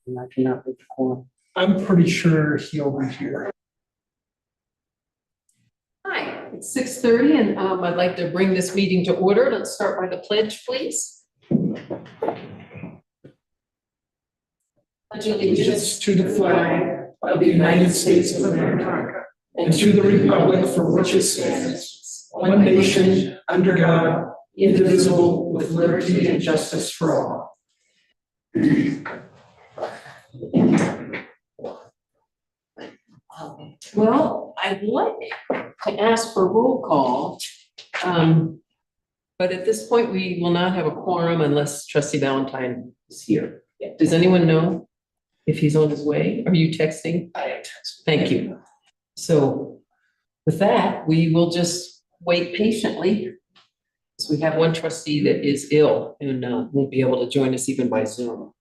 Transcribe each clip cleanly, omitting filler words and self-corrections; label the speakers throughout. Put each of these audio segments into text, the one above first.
Speaker 1: And I cannot read the corner.
Speaker 2: I'm pretty sure he'll be here.
Speaker 3: Hi, it's 6:30 and I'd like to bring this meeting to order. Let's start by the pledge, please. Pledge
Speaker 2: Allegiance to the flag of the United States of America and to the republic for which it stands, one nation, under God, indivisible, with liberty and justice for all.
Speaker 3: Well, I'd like to ask for roll call. But at this point, we will not have a quorum unless trustee Valentine is here. Does anyone know if he's on his way? Are you texting?
Speaker 2: I am texting.
Speaker 3: Thank you. So with that, we will just wait patiently. So we have one trustee that is ill and won't be able to join us even by Zoom.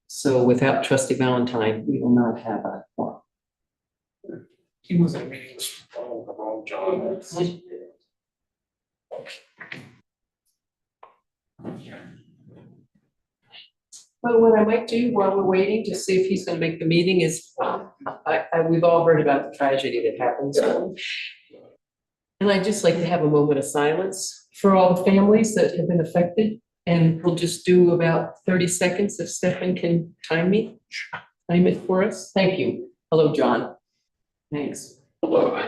Speaker 3: So without trustee Valentine, we will not have a quorum.
Speaker 2: He was in meetings all the wrong John.
Speaker 3: Well, what I might do while we're waiting to see if he's gonna make the meeting is, we've all heard about the tragedy that happened. And I'd just like to have a moment of silence for all the families that have been affected. And we'll just do about 30 seconds if Stefan can time it for us. Thank you. Hello, John. Thanks.
Speaker 2: Hello.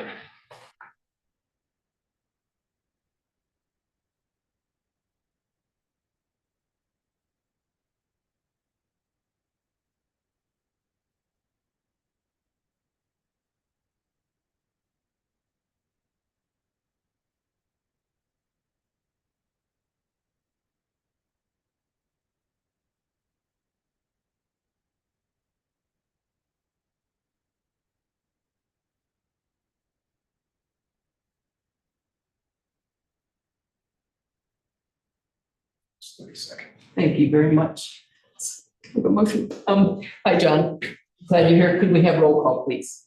Speaker 2: Just 30 seconds.
Speaker 3: Thank you very much. Have a motion. Hi, John. Glad you're here. Could we have roll call, please?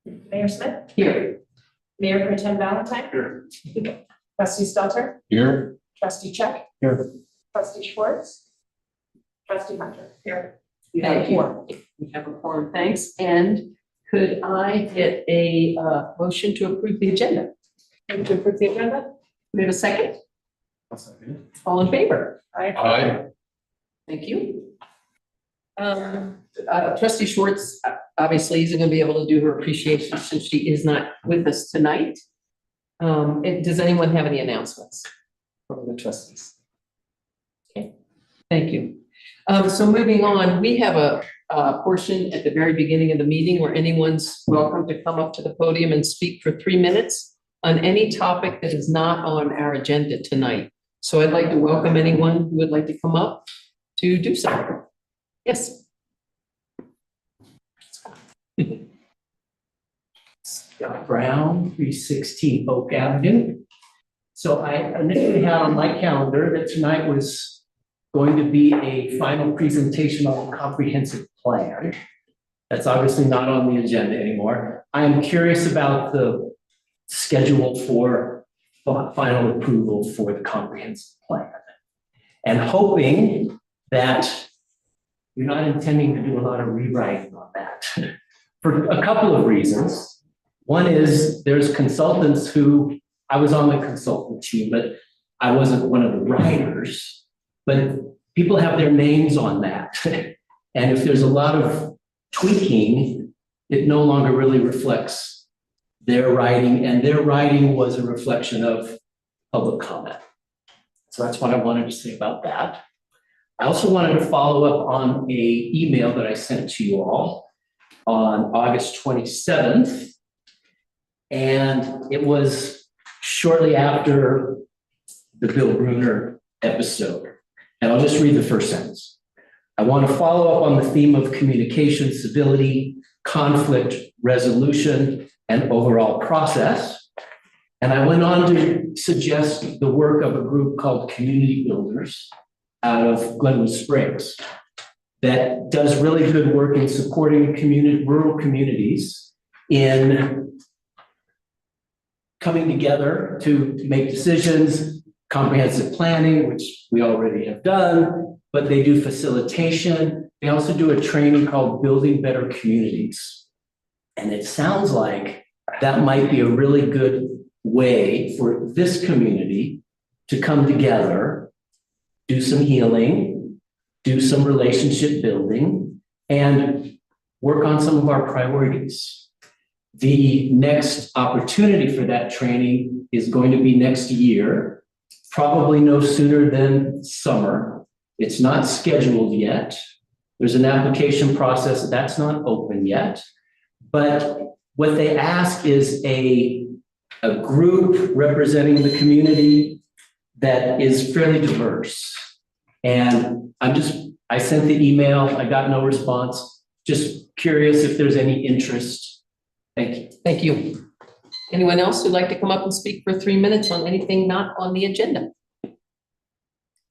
Speaker 4: Mayor Smith,
Speaker 3: Here.
Speaker 4: Mayor Pro Tem Valentine,
Speaker 2: Here.
Speaker 4: Trustee Stelter,
Speaker 2: Here.
Speaker 4: Trustee Check,
Speaker 2: Here.
Speaker 4: Trustee Schwartz, Trustee Hunter. Here.
Speaker 3: Thank you. We have a quorum, thanks. And could I get a motion to approve the agenda?
Speaker 4: Move to approve the agenda.
Speaker 3: We have a second? All in favor?
Speaker 2: Aye.
Speaker 3: Thank you. Trustee Schwartz, obviously isn't gonna be able to do her appreciation since she is not with us tonight. Does anyone have any announcements from the trustees? Okay, thank you. So moving on, we have a portion at the very beginning of the meeting where anyone's welcome to come up to the podium and speak for 3 minutes on any topic that is not on our agenda tonight. So I'd like to welcome anyone who would like to come up to do so. Yes.
Speaker 5: Scott Brown, 316 Oak Avenue. So I initially had on my calendar that tonight was going to be a final presentation on the comprehensive plan. That's obviously not on the agenda anymore. I am curious about the schedule for final approval for the comprehensive plan. And hoping that you're not intending to do a lot of rewriting on that for a couple of reasons. One is there's consultants who, I was on the consultant team, but I wasn't one of the writers, but people have their names on that. And if there's a lot of tweaking, it no longer really reflects their writing, and their writing was a reflection of public comment. So that's what I wanted to say about that. I also wanted to follow up on an email that I sent to you all on August 27th. And it was shortly after the Bill Bruner episode. And I'll just read the first sentence. I want to follow up on the theme of communication, civility, conflict resolution, and overall process. And I went on to suggest the work of a group called Community Builders out of Glenwood Springs that does really good work in supporting rural communities in coming together to make decisions, comprehensive planning, which we already have done, but they do facilitation. They also do a training called Building Better Communities. And it sounds like that might be a really good way for this community to come together, do some healing, do some relationship building, and work on some of our priorities. The next opportunity for that training is going to be next year, probably no sooner than summer. It's not scheduled yet. There's an application process that's not open yet. But what they ask is a group representing the community that is fairly diverse. And I sent the email, I got no response. Just curious if there's any interest. Thank you.
Speaker 3: Thank you. Anyone else who'd like to come up and speak for 3 minutes on anything not on the agenda?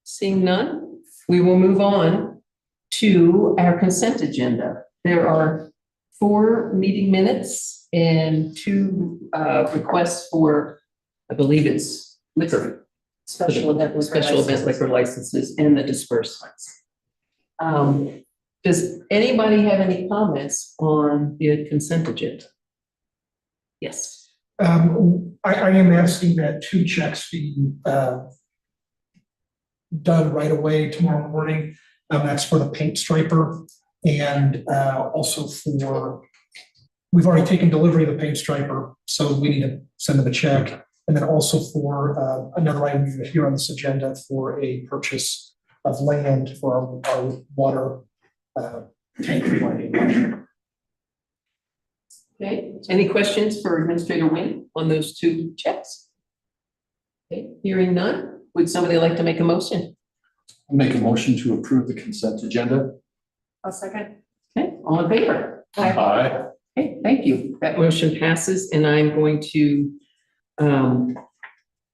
Speaker 3: Seeing none, we will move on to our consent agenda. There are 4 meeting minutes and 2 requests for, I believe it's liquor.
Speaker 4: Special event liquor
Speaker 3: Special event
Speaker 4: license.
Speaker 3: liquor licenses and the disbursements. Does anybody have any comments on the consent agenda? Yes.
Speaker 2: I am asking that 2 checks be done right away tomorrow morning. That's for the paint striper and also we've already taken delivery of the paint striper, so we need to send them a check. And then also for another item here on this agenda for a purchase of land for our water tank lighting.
Speaker 3: Okay, any questions for Administrator Nguyen on those 2 checks? Okay, hearing none, would somebody like to make a motion?
Speaker 1: I'll make a motion to approve the consent agenda.
Speaker 4: I'll second.
Speaker 3: Okay, all in favor?
Speaker 1: Aye.
Speaker 3: Okay, thank you. That motion passes, and I'm going to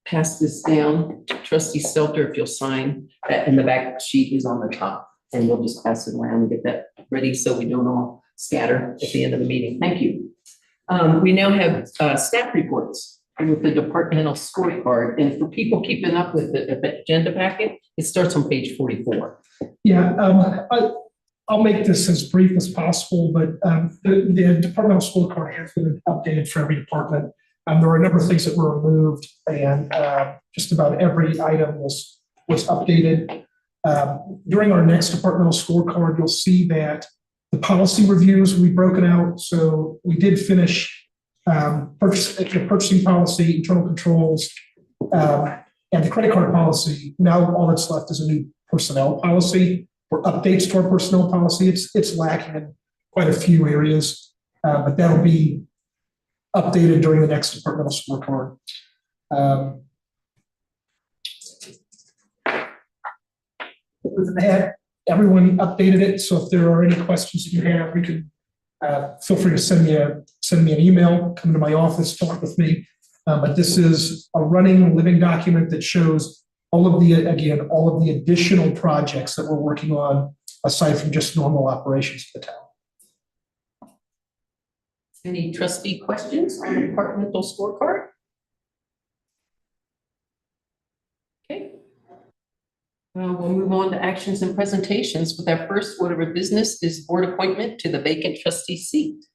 Speaker 3: pass this down to Trustee Stelter if you'll sign that, and the back sheet is on the top. And we'll just pass it around and get that ready so we don't all scatter at the end of the meeting. Thank you. We now have staff reports with the departmental scorecard. And for people keeping up with the agenda packet, it starts on page 44.
Speaker 2: Yeah, I'll make this as brief as possible, but the departmental scorecard has been updated for every department. There were a number of things that were removed, and just about every item was updated. During our next departmental scorecard, you'll see that the policy reviews will be broken out. So we did finish purchasing policy, internal controls, and the credit card policy. Now all that's left is a new personnel policy or updates to our personnel policy. It's lacking in quite a few areas, but that'll be updated during the next departmental scorecard. Other than that, everyone updated it. So if there are any questions that you have, you can feel free to send me an email, come to my office, talk with me. But this is a running, living document that shows all of the additional projects that we're working on aside from just normal operations of the town.
Speaker 3: Any trustee questions on the departmental scorecard? Okay. We'll move on to actions and presentations with our first order of business is board appointment to the vacant trustee seat.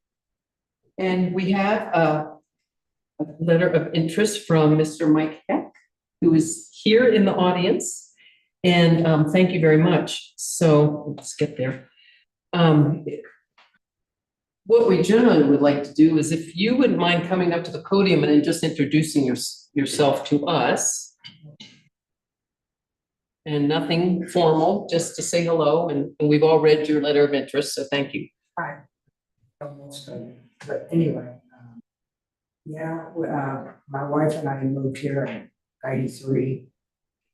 Speaker 3: And we have a letter of interest from Mr. Mike Heck, who is here in the audience. And thank you very much. So let's get there. What we generally would like to do is if you wouldn't mind coming up to the podium and just introducing yourself to us. And nothing formal, just to say hello, and we've all read your letter of interest, so thank you.
Speaker 6: Hi. Almost, but anyway, my wife and I moved here in '93.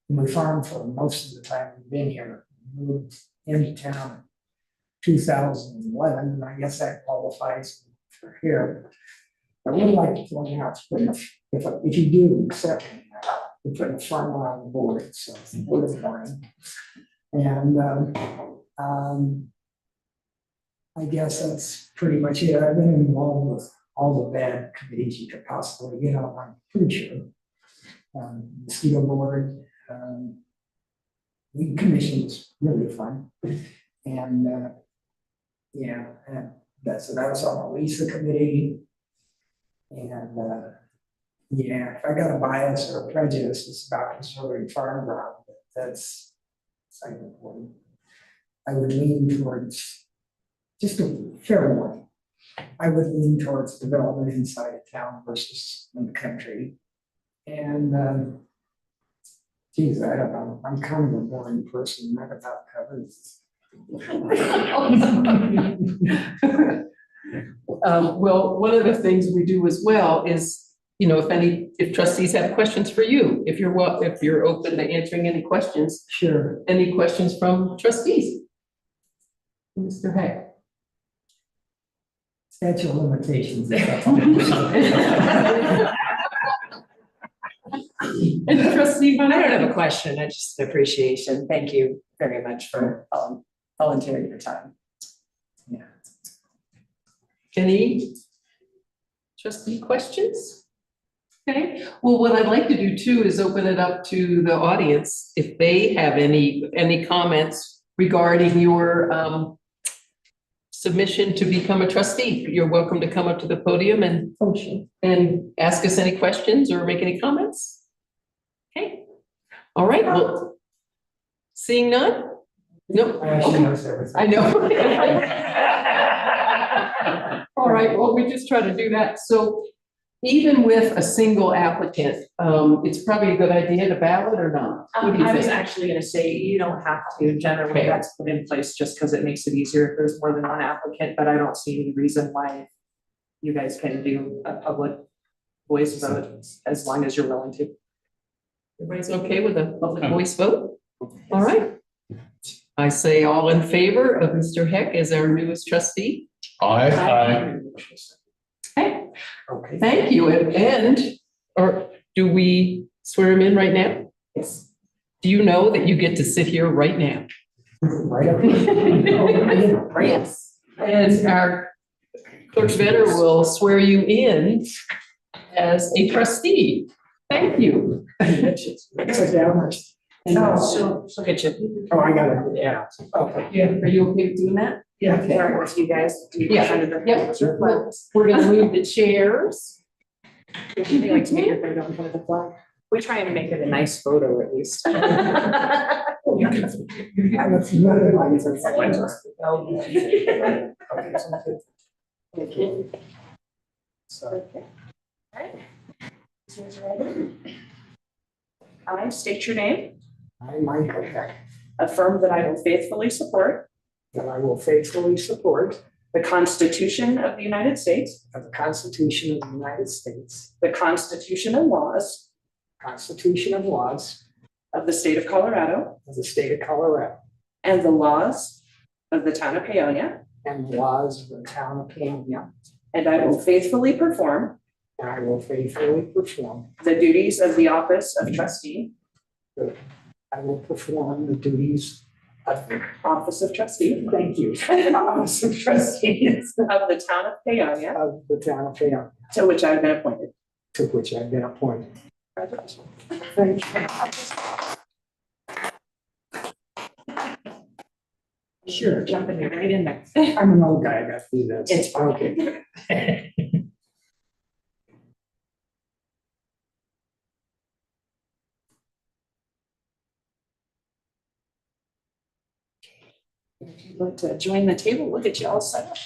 Speaker 6: We farmed for most of the time we've been here. We moved into town in 2011, and I guess that qualifies for here. I would like to point out, if you do accept me, we're putting a farmer on the board, so it's the board of mine. And I guess that's pretty much it. I've been involved with all the bad committees you could possibly get on, I'm pretty sure. Mosquito board, Weed commission was really fun. And, yeah, and I was on the Lisa committee. And, yeah, if I got a bias or a prejudice, it's about conserving farm ground, but that's second important. I would lean towards, just a fair warning, I would lean towards development inside of town versus in the country. And, geez, I don't know, I'm kind of a boring person, not about covers.
Speaker 3: Well, one of the things we do as well is, you know, if trustees have questions for you, if you're open to answering any questions,
Speaker 6: Sure.
Speaker 3: any questions from trustees? Mr. Heck.
Speaker 6: Statute of limitations.
Speaker 3: And trustee,
Speaker 4: I don't have a question, I just appreciation. Thank you very much for volunteering your time.
Speaker 6: Yeah.
Speaker 3: any trustee questions? Okay, well, what I'd like to do too is open it up to the audience. If they have any comments regarding your submission to become a trustee, you're welcome to come up to the podium and ask us any questions or make any comments. Okay, all right, well, seeing none? No,
Speaker 6: She knows everything.
Speaker 3: I know. All right, well, we just try to do that. So even with a single applicant, it's probably a good idea to ballot or not? What do you
Speaker 7: I was
Speaker 3: think?
Speaker 7: actually gonna say, you don't have to, generally
Speaker 3: Okay.
Speaker 7: that's put in place just because it makes it easier if there's more than one applicant, but I don't see any reason why you guys can do a public voice vote as long as you're willing to.
Speaker 3: Everybody's okay with a public voice vote? All right. I say all in favor of Mr. Heck as our newest trustee.
Speaker 1: Aye.
Speaker 3: Okay,
Speaker 6: Okay.
Speaker 3: thank you. Or do we swear him in right now?
Speaker 7: Yes.
Speaker 3: Do you know that you get to sit here right now?
Speaker 6: Right up.
Speaker 3: Yes. And our clerk Vetter will swear you in as a trustee. Thank you.
Speaker 6: Sit down.
Speaker 7: No, she'll get you.
Speaker 6: Oh, I got it, yeah. Okay.
Speaker 3: Yeah, are you okay with doing that?
Speaker 6: Yeah.
Speaker 7: Sorry, with you guys. Do you
Speaker 3: Yeah.
Speaker 7: kind of-
Speaker 3: Yep. We're gonna move the chairs.
Speaker 7: Would you like to get your photo in front of the flag? We try and make it a nice photo at least.
Speaker 6: Yeah, that's another one. Okay. So,
Speaker 7: I state your name,
Speaker 6: I, Michael Heck,
Speaker 7: affirm that I will faithfully support
Speaker 6: that I will faithfully support
Speaker 7: the Constitution of the United States,
Speaker 6: the Constitution of the United States,
Speaker 7: the Constitution and laws
Speaker 6: Constitution and laws
Speaker 7: of the state of Colorado,
Speaker 6: of the state of Colorado,
Speaker 7: and the laws of the town of Paonia,
Speaker 6: and the laws of the town of Peonia,
Speaker 7: and I will faithfully perform
Speaker 6: and I will faithfully perform,
Speaker 7: the duties of the office of trustee,
Speaker 6: I will perform the duties of the,
Speaker 7: office of trustee,
Speaker 6: thank you, office of trustees
Speaker 7: of the town of Paonia,
Speaker 6: of the town of Peonia,
Speaker 7: to which I have been appointed.
Speaker 6: to which I've been appointed. Thank you. Sure.
Speaker 7: Jumping right in there.
Speaker 6: I'm an old guy, I got to do this.
Speaker 7: It's fine.
Speaker 6: Okay.
Speaker 7: If you'd like to join the table, look at you all set up.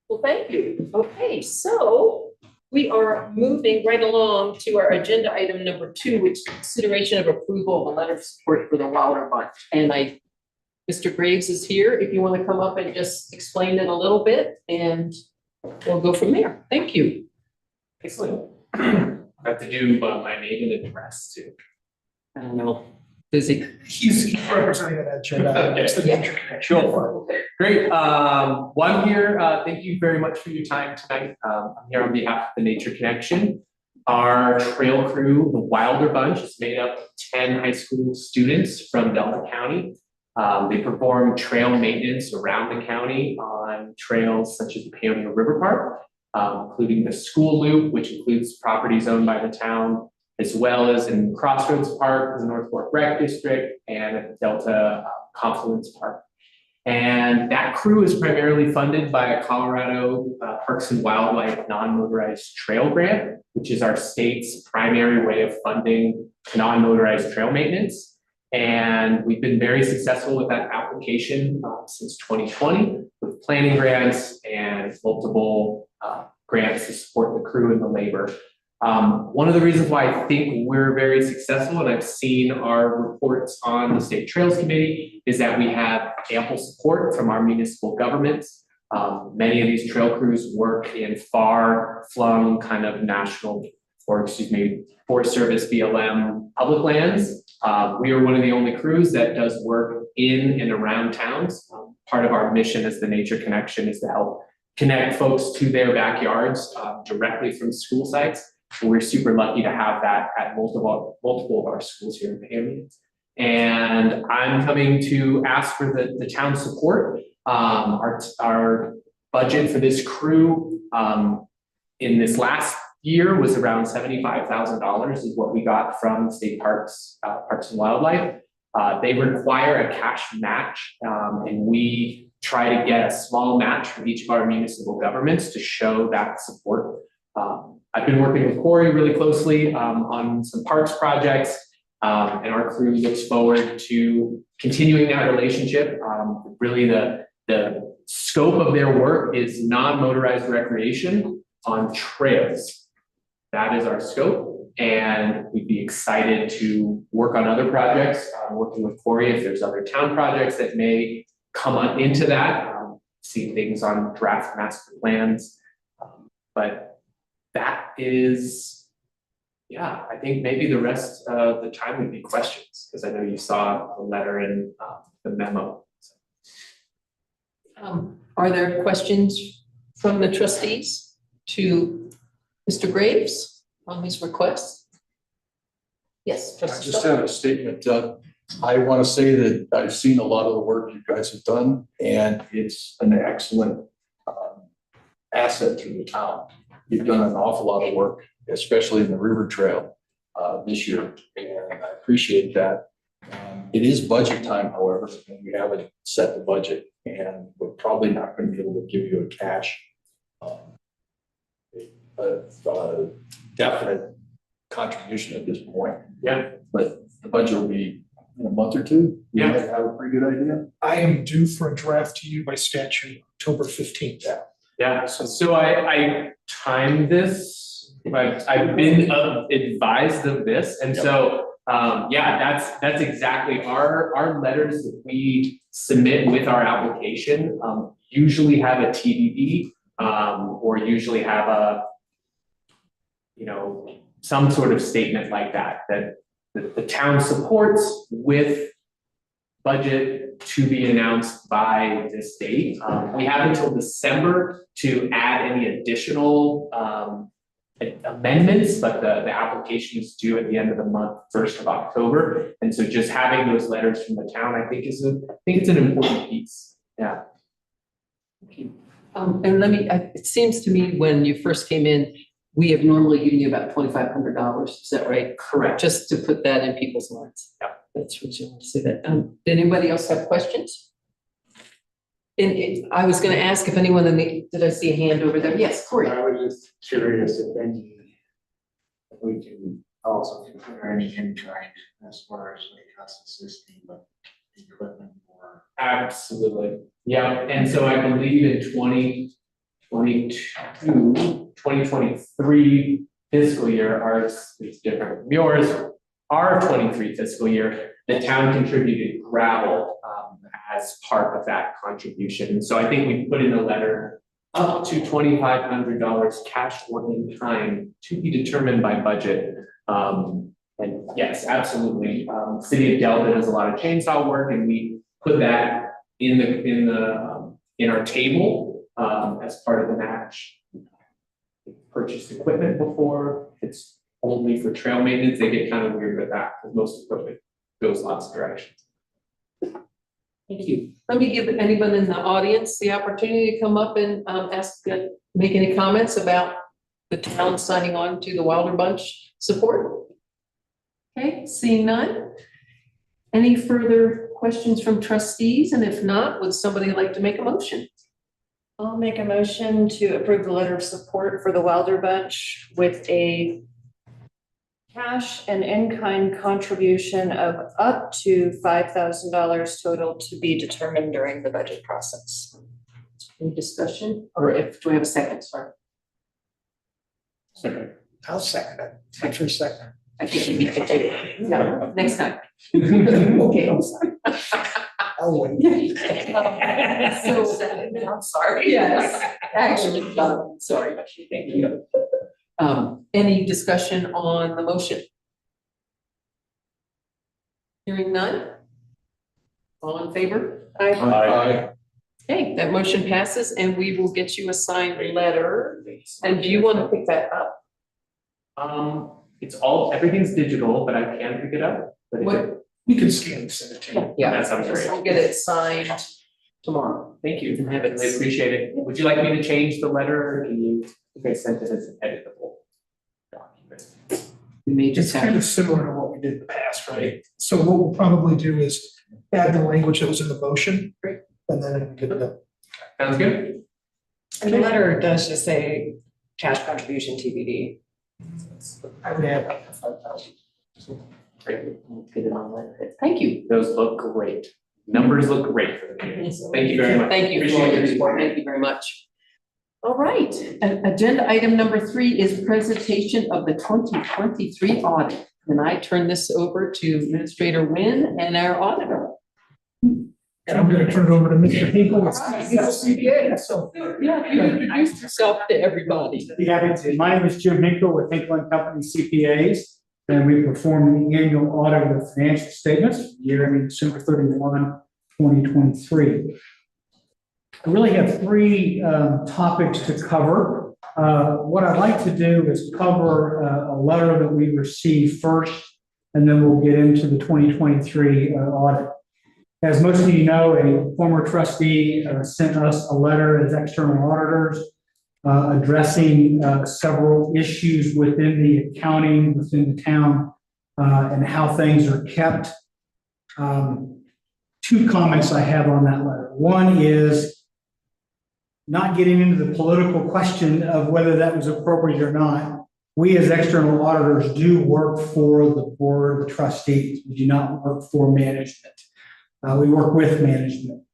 Speaker 3: Well, thank you. Okay, so we are moving right along to our agenda item number 2, which is consideration of approval of a letter of support for the Wilder Bunch. And Mr. Graves is here if you want to come up and just explain it a little bit, and we'll go from there. Thank you.
Speaker 8: Excellent. I have to do my name and address too.
Speaker 3: I don't know, busy.
Speaker 6: He's representing that chair.
Speaker 3: Yeah.
Speaker 8: Sure. Great. Well, I'm here. Thank you very much for your time tonight. I'm here on behalf of the Nature Connection. Our trail crew, the Wilder Bunch, is made up of 10 high school students from Delta County. They perform trail maintenance around the county on trails such as the Paonia River Park, including the school loop, which includes properties owned by the town, as well as in Crossroads Park, the North Fork Rec District, and at the Delta Confluence Park. And that crew is primarily funded by a Colorado Parks and Wildlife non-motorized trail grant, which is our state's primary way of funding non-motorized trail maintenance. And we've been very successful with that application since 2020 with planning grants and multiple grants to support the crew and the labor. One of the reasons why I think we're very successful, and I've seen our reports on the State Trails Committee, is that we have ample support from our municipal governments. Many of these trail crews work in far-flung kind of national, or excuse me, Forest Service BLM public lands. We are one of the only crews that does work in and around towns. Part of our mission as the Nature Connection is to help connect folks to their backyards directly from school sites. We're super lucky to have that at multiple of our schools here in Paonia. And I'm coming to ask for the town's support. Our budget for this crew in this last year was around $75,000 is what we got from State Parks, Parks and Wildlife. They require a cash match, and we try to get a small match from each of our municipal governments to show that support. I've been working with Corey really closely on some parks projects, and our crew looks forward to continuing that relationship. Really, the scope of their work is non-motorized recreation on trails. That is our scope, and we'd be excited to work on other projects, working with Corey if there's other town projects that may come on into that, see things on draft master plans. But that is, yeah, I think maybe the rest of the time would be questions, because I know you saw the letter in the memo.
Speaker 3: Are there questions from the trustees to Mr. Graves on his requests? Yes,
Speaker 1: I
Speaker 3: trustee
Speaker 1: just
Speaker 3: Stoll.
Speaker 1: have a statement. I want to say that I've seen a lot of the work you guys have done, and it's an excellent asset to the town. You've done an awful lot of work, especially in the river trail this year, and I appreciate that. It is budget time, however, and we haven't set the budget, and we're probably not going to be able to give you a cash, definite contribution at this point.
Speaker 8: Yeah.
Speaker 1: But the budget will be in a month or two. You
Speaker 8: Yeah.
Speaker 1: might have a pretty good idea.
Speaker 2: I am due for a draft to you by statute, October 15th.
Speaker 8: Yeah, so I timed this, I've been advised of this, and so, yeah, that's exactly our letters that we submit with our application, usually have a TBD, or usually have a, you know, some sort of statement like that the town supports with budget to be announced by this date. We have until December to add any additional amendments, but the application is due at the end of the month, 1st of October. And so just having those letters from the town, I think it's an important piece. Yeah.
Speaker 3: And it seems to me when you first came in, we have normally given you about $2,500. Is that right?
Speaker 8: Correct.
Speaker 3: Just to put that in people's minds.
Speaker 8: Yeah.
Speaker 3: That's what you want to say that. Did anybody else have questions? And I was going to ask if anyone did I see a hand over there? Yes, Corey.
Speaker 9: I was just curious if we can also consider any in-kind as far as like us assisting with the equipment or.
Speaker 8: Absolutely. Yeah, and so I believe in 2023 fiscal year, ours is different from yours. Our 23 fiscal year, the town contributed gravel as part of that contribution. So I think we put in the letter up to $2,500 cash or in kind to be determined by budget. And yes, absolutely. City of Delta does a lot of chainsaw work, and we put that in our table as part of the match. Purchased equipment before, it's only for trail maintenance, they get kind of weird with that, because most equipment goes lots of directions.
Speaker 3: Thank you. Let me give anyone in the audience the opportunity to come up and make any comments about the town signing on to the Wilder Bunch support. Okay, seeing none. Any further questions from trustees? And if not, would somebody like to make a motion?
Speaker 4: I'll make a motion to approve the letter of support for the Wilder Bunch with a cash and in-kind contribution of up to $5,000 total to be determined during the budget process.
Speaker 3: Any discussion? Or do we have a second? Sorry.
Speaker 8: Second.
Speaker 6: I'll second it. Thanks for a second.
Speaker 3: I think you take it. No, next time. Okay, I'm sorry.
Speaker 6: I'll wait.
Speaker 3: So, I'm sorry. Yes, actually, sorry. Thank you. Any discussion on the motion? Hearing none? All in favor?
Speaker 1: Aye.
Speaker 3: Okay, that motion passes and we will get you a signed letter. And do you want to pick that up?
Speaker 8: Everything's digital, but I can pick it up. But
Speaker 3: What?
Speaker 6: You can scan and send it to me.
Speaker 3: Yeah,
Speaker 8: That sounds great.
Speaker 3: I'll get it signed tomorrow.
Speaker 8: Thank you.
Speaker 3: You can have
Speaker 8: I
Speaker 3: it.
Speaker 8: really appreciate it. Would you like me to change the letter? Or do you, think I sent it as an editable document?
Speaker 3: You may
Speaker 6: It's
Speaker 3: just
Speaker 6: kind
Speaker 3: have,
Speaker 6: of similar to what we did in the past, right? So what we'll probably do is add the language that was in the motion.
Speaker 3: Great.
Speaker 6: And then it'll be good to go.
Speaker 8: Sounds good?
Speaker 4: And the letter does just say cash contribution TBD.
Speaker 6: I would add up to 5,000.
Speaker 8: Great.
Speaker 3: get it on letter. Thank you.
Speaker 8: Those look great. Numbers look great for the meeting. Thank you very much.
Speaker 3: Thank you for
Speaker 8: Appreciate
Speaker 3: all your
Speaker 8: it.
Speaker 3: support. Thank you very much. All right, agenda item number 3 is presentation of the 2023 audit. And I turn this over to Administrator Wynn and our auditor.
Speaker 6: And I'm gonna turn it over to Mr. Hinkle. He's a CPA, so.
Speaker 3: Yeah, you introduced yourself to everybody.
Speaker 10: Be happy to. My name is Jim Hinkle with Hinkle and Company CPAs, and we perform the annual audit of the financial statements for the year ending December 31, 2023. I really have 3 topics to cover. What I'd like to do is cover a letter that we received first, and then we'll get into the 2023 audit. As most of you know, a former trustee sent us a letter as external auditors addressing several issues within the accounting, within the town, and how things are kept. 2 comments I have on that letter. One is not getting into the political question of whether that was appropriate or not. We as external auditors do work for the board of trustees. We do not work for management. We work with management.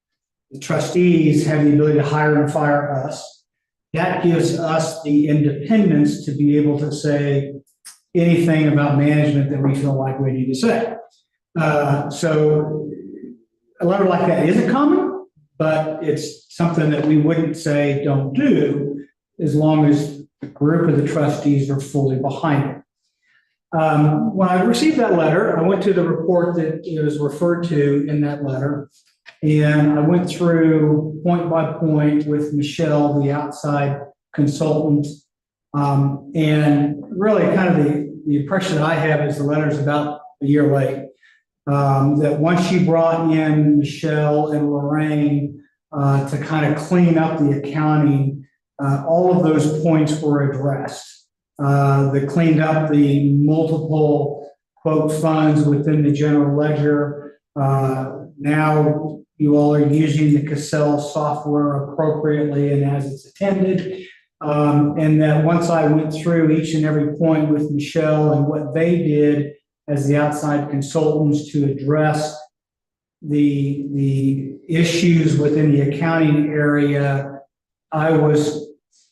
Speaker 10: The trustees have the ability to hire and fire us. That gives us the independence to be able to say anything about management that we feel like we need to say. So a letter like that isn't common, but it's something that we wouldn't say don't do as long as the group of the trustees are fully behind it. When I received that letter, I went to the report that was referred to in that letter, and I went through point by point with Michelle, the outside consultant, and really kind of the impression that I have is the letter's about a year late. That once she brought in Michelle and Lorraine to kind of clean up the accounting, all of those points were addressed. They cleaned up the multiple quote funds within the general ledger. Now you all are using the Cassell software appropriately and as it's intended. And that once I went through each and every point with Michelle and what they did as the outside consultants to address the issues within the accounting area, I was,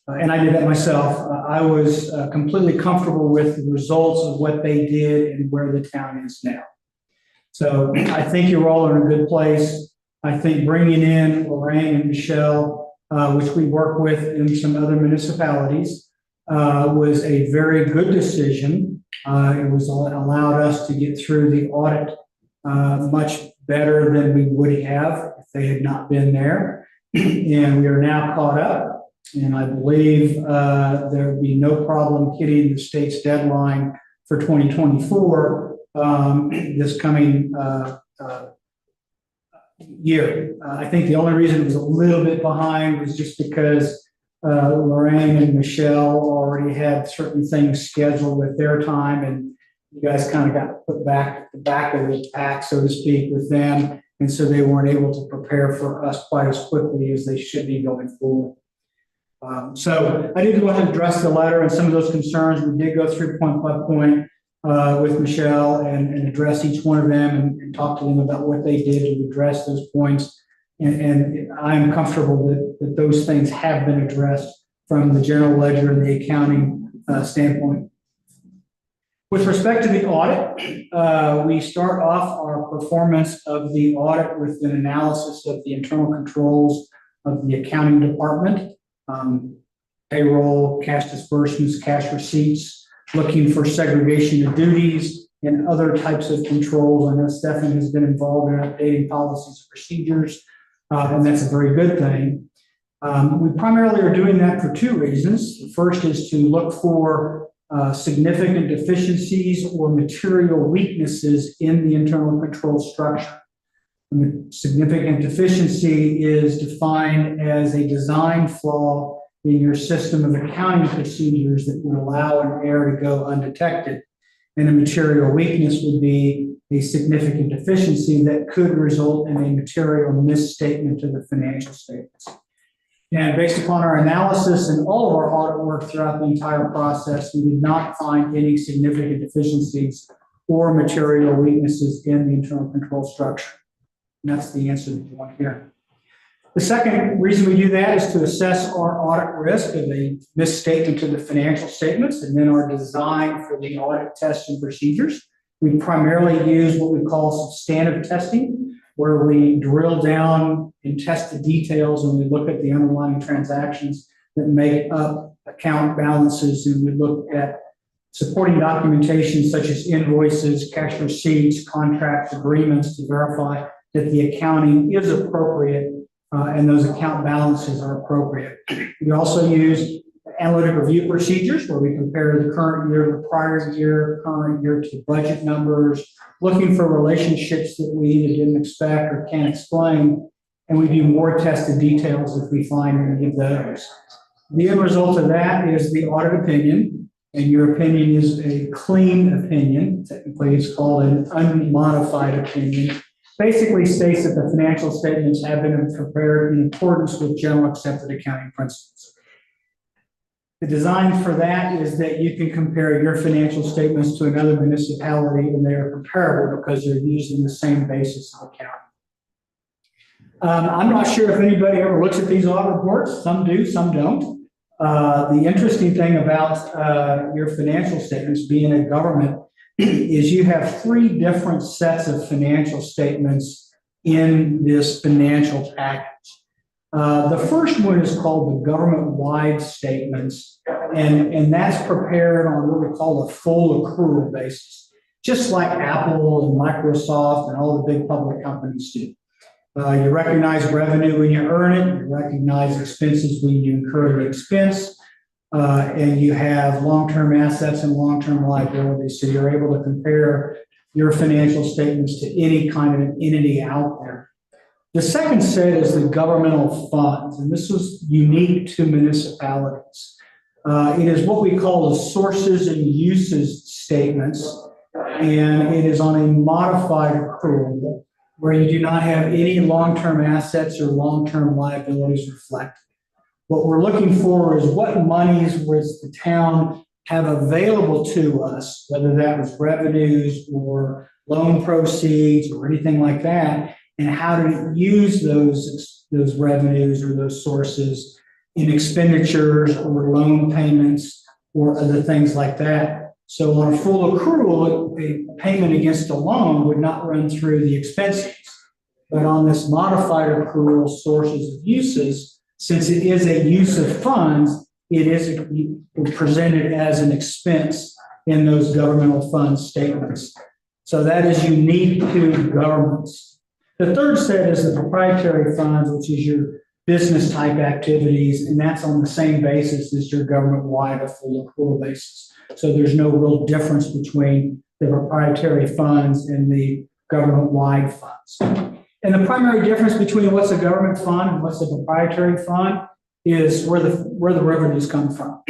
Speaker 10: and I did that myself, I was completely comfortable with the results of what they did and where the town is now. So I think you're all in a good place. I think bringing in Lorraine and Michelle, which we work with in some other municipalities, was a very good decision. It was allowed us to get through the audit much better than we would have if they had not been there. And we are now caught up. And I believe there will be no problem hitting the state's deadline for 2024 this coming year. I think the only reason it was a little bit behind was just because Lorraine and Michelle already had certain things scheduled with their time, and you guys kind of got put back at the back of the pack, so to speak, with them. And so they weren't able to prepare for us quite as quickly as they should be going forward. So I did go ahead and address the letter and some of those concerns. We did go through point by point with Michelle and address each one of them and talk to them about what they did to address those points. And I'm comfortable that those things have been addressed from the general ledger and the accounting standpoint. With respect to the audit, we start off our performance of the audit with an analysis of the internal controls of the accounting department, payroll, cash disbursements, cash receipts, looking for segregation of duties and other types of controls. I know Stefan has been involved in updating policies and procedures, and that's a very good thing. We primarily are doing that for two reasons. The first is to look for significant deficiencies or material weaknesses in the internal control structure. A significant deficiency is defined as a design flaw in your system of accounting procedures that would allow an error to go undetected. And a material weakness would be a significant deficiency that could result in a material misstatement of the financial statements. And based upon our analysis and all of our audit work throughout the entire process, we did not find any significant deficiencies or material weaknesses in the internal control structure. And that's the answer that you want to hear. The second reason we do that is to assess our audit risk of a misstatement to the financial statements and then our design for the audit tests and procedures. We primarily use what we call substantive testing, where we drill down and test the details and we look at the underlying transactions that make up account balances, and we look at supporting documentation such as invoices, cash receipts, contracts, agreements to verify that the accounting is appropriate and those account balances are appropriate. We also use analytic review procedures where we compare the current year to the prior year, current year to budget numbers, looking for relationships that we either didn't expect or can't explain, and we do more tested details if we find any of those. The end result of that is the audit opinion, and your opinion is a clean opinion. Technically, it's called an unmodified opinion. Basically states that the financial statements have been prepared in accordance with general accepted accounting principles. The design for that is that you can compare your financial statements to another municipality and they are comparable because they're using the same basis of accounting. I'm not sure if anybody ever looks at these audit reports. Some do, some don't. The interesting thing about your financial statements being a government is you have three different sets of financial statements in this financial package. The first one is called the government-wide statements, and that's prepared on what we call a full accrual basis, just like Apple and Microsoft and all the big public companies do. You recognize revenue when you earn it, you recognize expenses when you incur the expense, and you have long-term assets and long-term liabilities, so you're able to compare your financial statements to any kind of an entity out there. The second set is the governmental funds, and this was unique to municipalities. It is what we call the sources and uses statements, and it is on a modified accrual where you do not have any long-term assets or long-term liabilities reflected. What we're looking for is what monies was the town have available to us, whether that was revenues or loan proceeds or anything like that, and how did it use those revenues or those sources in expenditures or loan payments or other things like that. So on a full accrual, a payment against a loan would not run through the expenses. But on this modified accrual, sources of uses, since it is a use of funds, it is presented as an expense in those governmental fund statements. So that is unique to governments. The third set is the proprietary funds, which is your business type activities, and that's on the same basis as your government-wide or full accrual basis. So there's no real difference between the proprietary funds and the government-wide funds. And the primary difference between what's a government fund and what's a proprietary fund is where the revenues come from.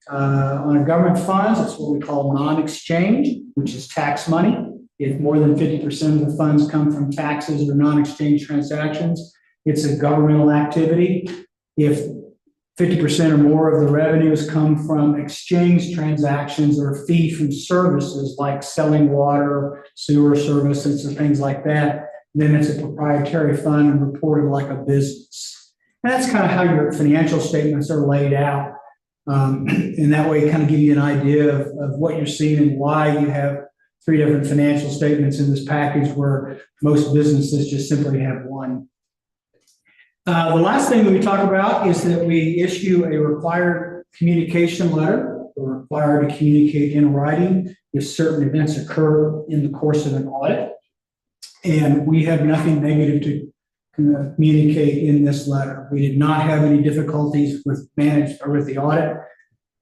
Speaker 10: On a government funds, it's what we call non-exchange, which is tax money. If more than 50% of the funds come from taxes or non-exchange transactions, it's a governmental activity. If 50% or more of the revenues come from exchange transactions or fee from services like selling water, sewer services, and things like that, then it's a proprietary fund and reported like a business. And that's kind of how your financial statements are laid out. And that way, kind of give you an idea of what you're seeing and why you have 3 different financial statements in this package where most businesses just simply have one. The last thing that we talk about is that we issue a required communication letter. We're required to communicate in writing if certain events occur in the course of an audit. And we have nothing negative to communicate in this letter. We did not have any difficulties with the audit.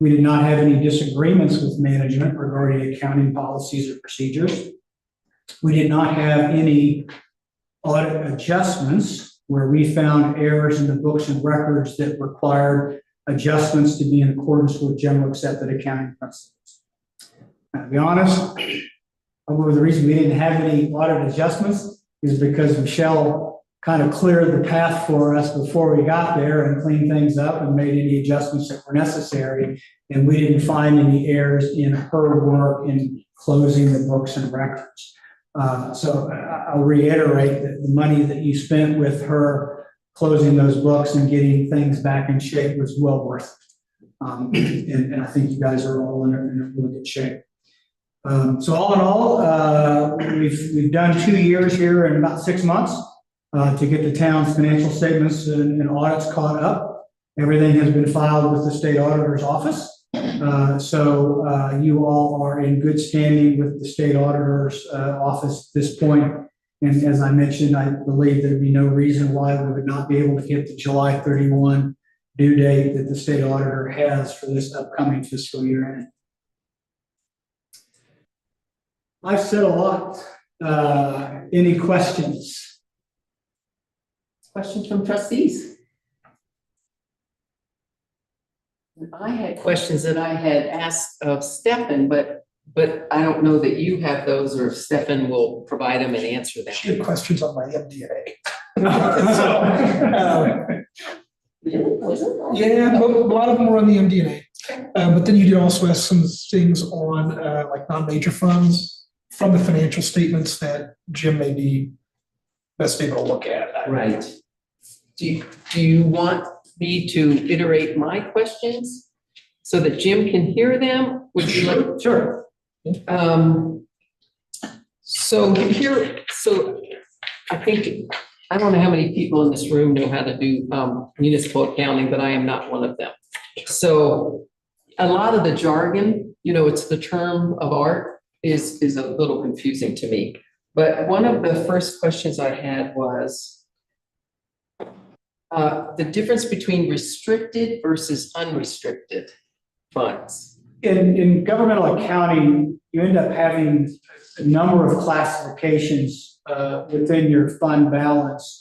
Speaker 10: We did not have any disagreements with management regarding accounting policies or procedures. We did not have any audit adjustments where we found errors in the books and records that required adjustments to be in accordance with general accepted accounting principles. Now, to be honest, probably the reason we didn't have any audit adjustments is because Michelle kind of cleared the path for us before we got there and cleaned things up and made any adjustments that were necessary. And we didn't find any errors in her work in closing the books and records. So I'll reiterate that the money that you spent with her closing those books and getting things back in shape was well worth it. And I think you guys are all in a really good shape. So all in all, we've done 2 years here in about 6 months to get the town's financial statements and audits caught up. Everything has been filed with the state auditor's office. So you all are in good standing with the state auditor's office at this point. And as I mentioned, I believe there'd be no reason why we would not be able to get the July 31 due date that the state auditor has for this upcoming fiscal year end. I've said a lot. Any questions?
Speaker 3: Questions from trustees? I had questions that I had asked of Stefan, but I don't know that you have those or if Stefan will provide them and answer them.
Speaker 2: She had questions on my MDA. Yeah, but a lot of them were on the MDNA. But then you did also ask some things on like non-major funds from the financial statements that Jim may be best able to look at.
Speaker 3: Right. Do you want me to iterate my questions so that Jim can hear them? Would you like? Sure. So I think, I don't know how many people in this room know how to do municipal accounting, but I am not one of them. So a lot of the jargon, it's the term of art is a little confusing to me. But one of the first questions I had was the difference between restricted versus unrestricted funds.
Speaker 10: In governmental accounting, you end up having a number of classifications within your fund balance.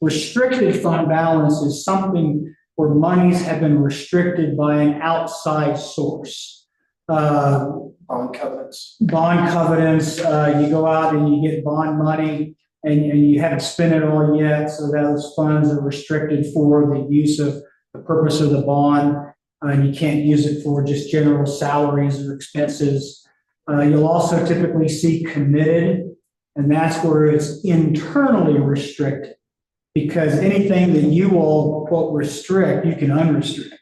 Speaker 10: Restricted fund balance is something where monies have been restricted by an outside source.
Speaker 2: Bond covenants.
Speaker 10: Bond covenants, you go out and you get bond money and you haven't spent it all yet, so those funds are restricted for the use of the purpose of the bond. You can't use it for just general salaries or expenses. You'll also typically see committed, and that's where it's internally restricted, because anything that you all, quote, restrict, you can unrestrict.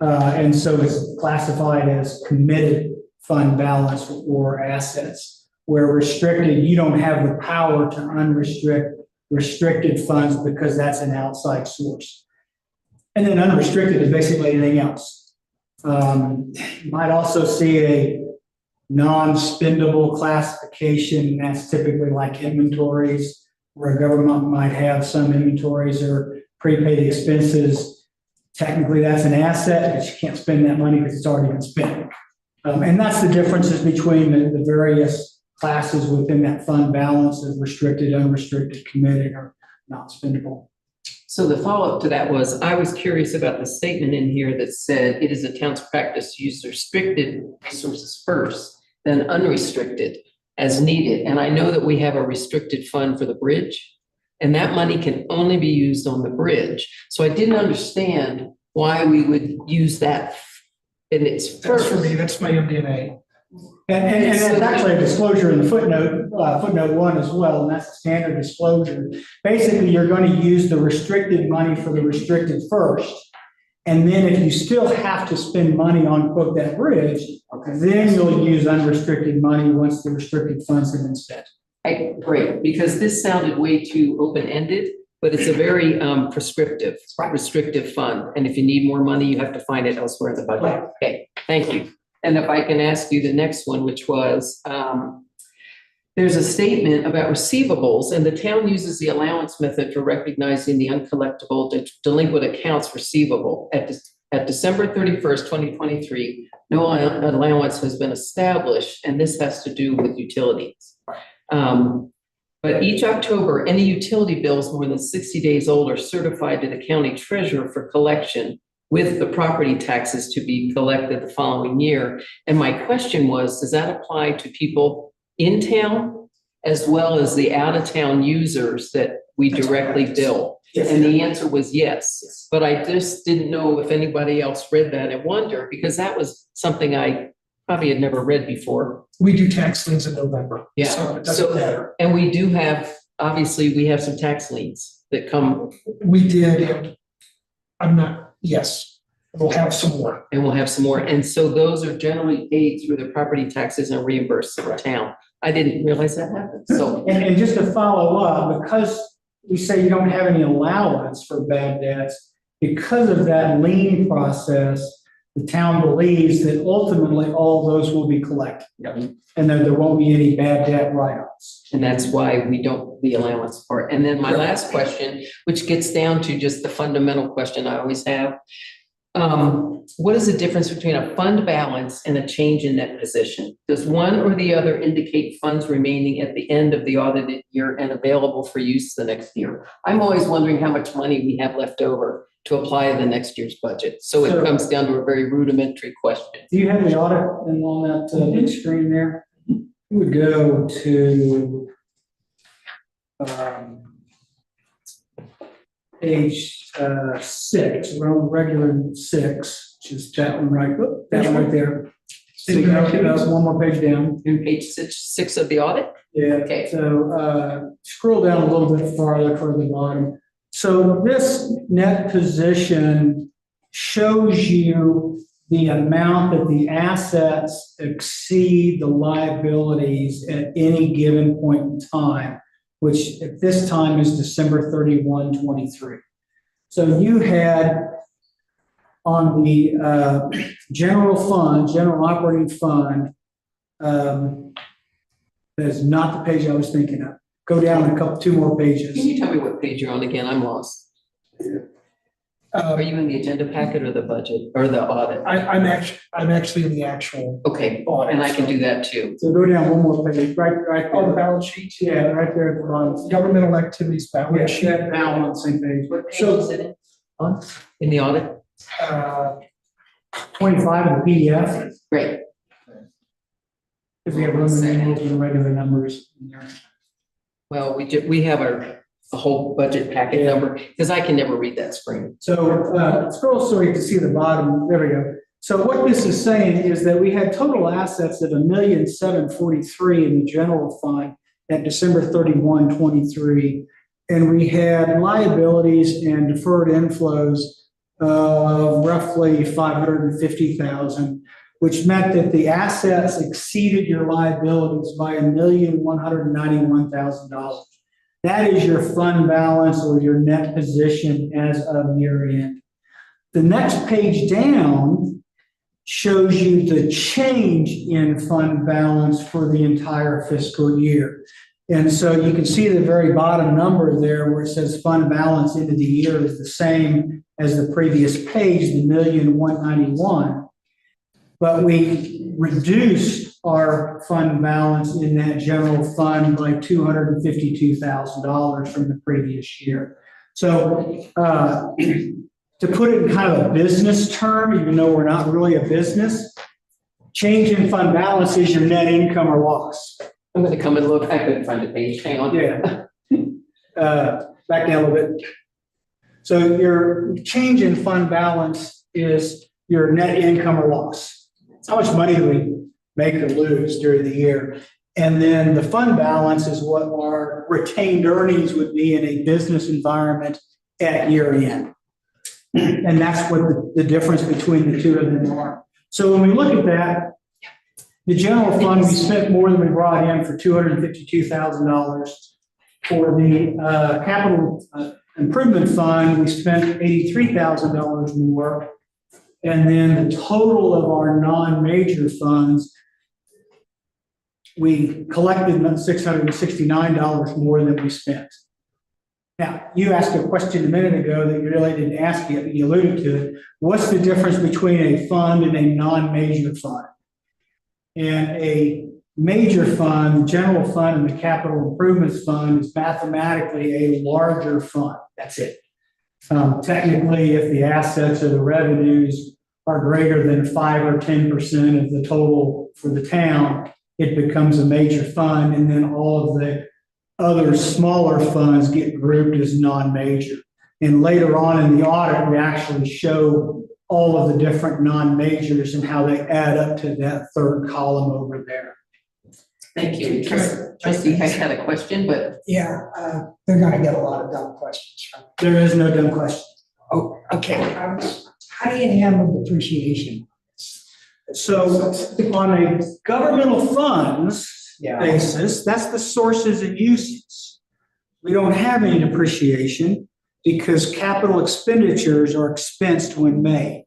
Speaker 10: And so it's classified as committed fund balance or assets, where restricted, you don't have the power to unrestrict restricted funds because that's an outside source. And then unrestricted is basically anything else. You might also see a non-spendable classification. That's typically like inventories, where a government might have some inventories or prepaid expenses. Technically, that's an asset, but you can't spend that money because it's already been spent. And that's the differences between the various classes within that fund balance of restricted, unrestricted, committed, not spendable.
Speaker 3: So the follow-up to that was, I was curious about the statement in here that said it is a town's practice to use restricted resources first, then unrestricted as needed. And I know that we have a restricted fund for the bridge, and that money can only be used on the bridge. So I didn't understand why we would use that in its
Speaker 2: That's for
Speaker 3: first.
Speaker 2: me, that's my MDNA.
Speaker 10: And that's actually a disclosure in the footnote 1 as well, and that's a standard disclosure. Basically, you're going to use the restricted money for the restricted first. And then if you still have to spend money on, quote, that bridge, then you'll use unrestricted money once the restricted funds have been spent.
Speaker 3: Great, because this sounded way too open-ended, but it's a very prescriptive, restrictive fund. And if you need more money, you have to find it elsewhere in the budget. Okay, thank you. And if I can ask you the next one, which was, there's a statement about receivables, and the town uses the allowance method for recognizing the uncollectible delinquent accounts receivable. At December 31st, 2023, no allowance has been established, and this has to do with utilities. But each October, any utility bills more than 60 days old are certified to the county treasurer for collection, with the property taxes to be collected the following year. And my question was, does that apply to people in town as well as the out-of-town users that we directly bill? And the answer was yes, but I just didn't know if anybody else read that and wonder, because that was something I probably had never read before.
Speaker 2: We do tax liens in November.
Speaker 3: Yeah.
Speaker 2: So it doesn't matter.
Speaker 3: And we do have, obviously, we have some tax liens that come,
Speaker 2: We did, and I'm not, yes, we'll have some more.
Speaker 3: and we'll have some more. And so those are generally paid through the property taxes and reimbursed to the town. I didn't realize that happened, so.
Speaker 10: And just to follow up, because we say you don't have any allowance for bad debts, because of that lien process, the town believes that ultimately all those will be collected. And that there won't be any bad debt write-offs.
Speaker 3: And that's why we don't, the allowance for it. And then my last question, which gets down to just the fundamental question I always have. What is the difference between a fund balance and a change in net position? Does one or the other indicate funds remaining at the end of the audited year and available for use the next year? I'm always wondering how much money we have left over to apply to the next year's budget. So it comes down to a very rudimentary question.
Speaker 10: Do you have the audit on that big screen there? You would go to page 6, regular 6, which is that one right there. So one more page down.
Speaker 3: In page six of the audit?
Speaker 10: Yeah,
Speaker 3: Okay.
Speaker 10: so scroll down a little bit farther toward the bottom. So this net position shows you the amount that the assets exceed the liabilities at any given point in time, which at this time is December 31, 23. So you had on the general operating fund, that is not the page I was thinking of. Go down two more pages.
Speaker 3: Can you tell me what page you're on again? I'm lost. Are you in the agenda packet or the budget or the audit?
Speaker 2: I'm actually in the actual
Speaker 3: Okay,
Speaker 2: audit.
Speaker 3: and I can do that too.
Speaker 10: So go down one more page, right
Speaker 2: Oh, the
Speaker 10: there.
Speaker 2: balance sheet.
Speaker 10: Yeah, right there at the bottom.
Speaker 2: Governmental activities balance
Speaker 10: Yeah,
Speaker 2: sheet.
Speaker 10: that balance, same page.
Speaker 3: What page
Speaker 10: So
Speaker 3: is it in? On? In the audit?
Speaker 10: 25 of the PDF,
Speaker 3: Great.
Speaker 10: if we have Roman numerals and regular numbers. in there.
Speaker 3: Well, we have a whole budget packet number, because I can never read that screen.
Speaker 10: So scroll so you can see the bottom, there we go. So what this is saying is that we had total assets of $1,743,000 in the general fund at December 31, 23. And we had liabilities and deferred inflows of roughly $550,000, which meant that the assets exceeded your liabilities by $1,191,000. That is your fund balance or your net position as of year end. The next page down shows you the change in fund balance for the entire fiscal year. And so you can see the very bottom number there where it says fund balance into the year is the same as the previous page, the $1,191,000. But we reduced our fund balance in that general fund by $252,000 from the previous year. So, to put it in kind of a business term, even though we're not really a business, change in fund balance is your net income or loss.
Speaker 3: I'm gonna come and look. I couldn't find the page. Hang on.
Speaker 10: Yeah. Back down a little bit. So your change in fund balance is your net income or loss. How much money do we make or lose during the year? And then the fund balance is what our retained earnings would be in a business environment at year end. And that's what the difference between the two of them are. So when we look at that, the general fund, we spent more than we brought in for $252,000. For the capital improvement fund, we spent $83,000 more. And then the total of our non-major funds, we collected $669 more than we spent. Now, you asked a question a minute ago that you really didn't ask yet, but you alluded to it. What's the difference between a fund and a non-major fund? And a major fund, general fund, and the capital improvements fund is mathematically a larger fund. That's it. Technically, if the assets or the revenues are greater than 5 or 10% of the total for the town, it becomes a major fund, and then all of the other smaller funds get grouped as non-major. And later on in the audit, we actually show all of the different non-majors and how they add up to that third column over there.
Speaker 3: Thank you. Trustee Heck had a question, but
Speaker 6: Yeah, they're gonna get a lot of dumb questions from.
Speaker 10: There is no dumb question.
Speaker 6: Oh, okay. How do you handle depreciation?
Speaker 10: So on a governmental funds
Speaker 6: Yeah.
Speaker 10: basis, that's the sources and uses. We don't have any depreciation because capital expenditures are expensed when made.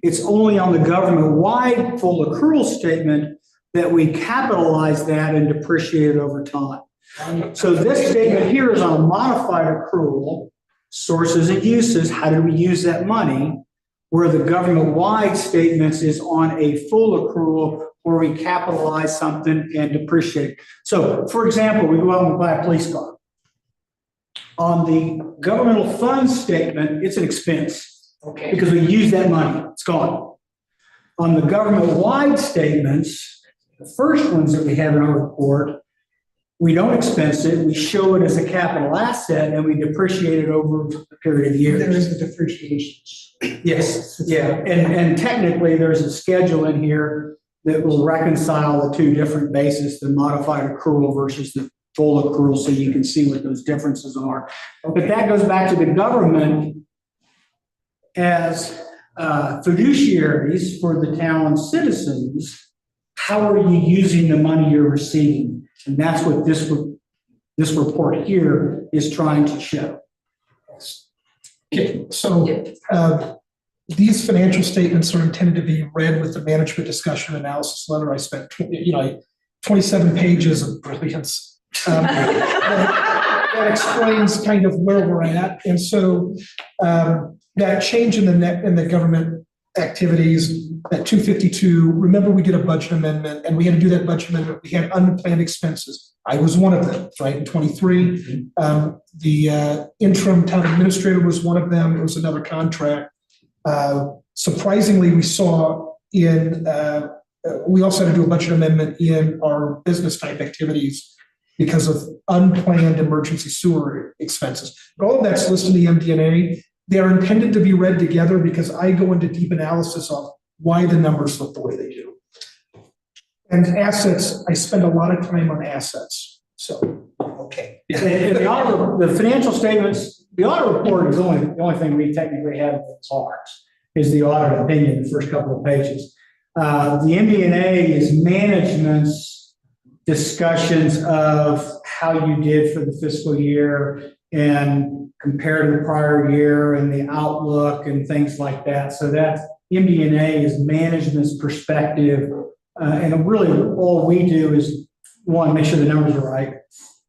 Speaker 10: It's only on the government-wide full accrual statement that we capitalize that and depreciate it over time. So this statement here is on a modified accrual, sources and uses, how do we use that money? Where the government-wide statements is on a full accrual where we capitalize something and depreciate. So for example, we go out and buy a police car. On the governmental funds statement, it's an expense.
Speaker 6: Okay.
Speaker 10: Because we use that money, it's gone. On the government-wide statements, the first ones that we have in our report, we don't expense it, we show it as a capital asset and we depreciate it over a period of years.
Speaker 6: There is a depreciation.
Speaker 10: Yes, yeah, and technically there's a schedule in here that will reconcile the two different bases, the modified accrual versus the full accrual, so you can see what those differences are. But that goes back to the government as fiduciaries for the town's citizens. How are you using the money you're receiving? And that's what this report here is trying to show.
Speaker 2: Okay, so these financial statements are intended to be read with the management discussion analysis letter. I spent 27 pages of brilliance. That explains kind of where we're at. And so that change in the government activities, that 252, remember we did a budget amendment and we had to do that budget amendment. We had unplanned expenses. I was one of them, right, in 23. The interim town administrator was one of them. It was another contract. Surprisingly, we saw we also had to do a budget amendment in our business type activities because of unplanned emergency sewer expenses. But all of that's listed in the MD&A. They are intended to be read together because I go into deep analysis of why the numbers look the way they do. And assets, I spend a lot of time on assets. So, okay.
Speaker 10: And the financial statements, the audit report is the only thing we technically have that's ours, is the audit opinion, the first couple of pages. The MD&A is management's discussions of how you did for the fiscal year and compare to the prior year and the outlook and things like that. So that MD&A is management's perspective. And really all we do is, one, make sure the numbers are right.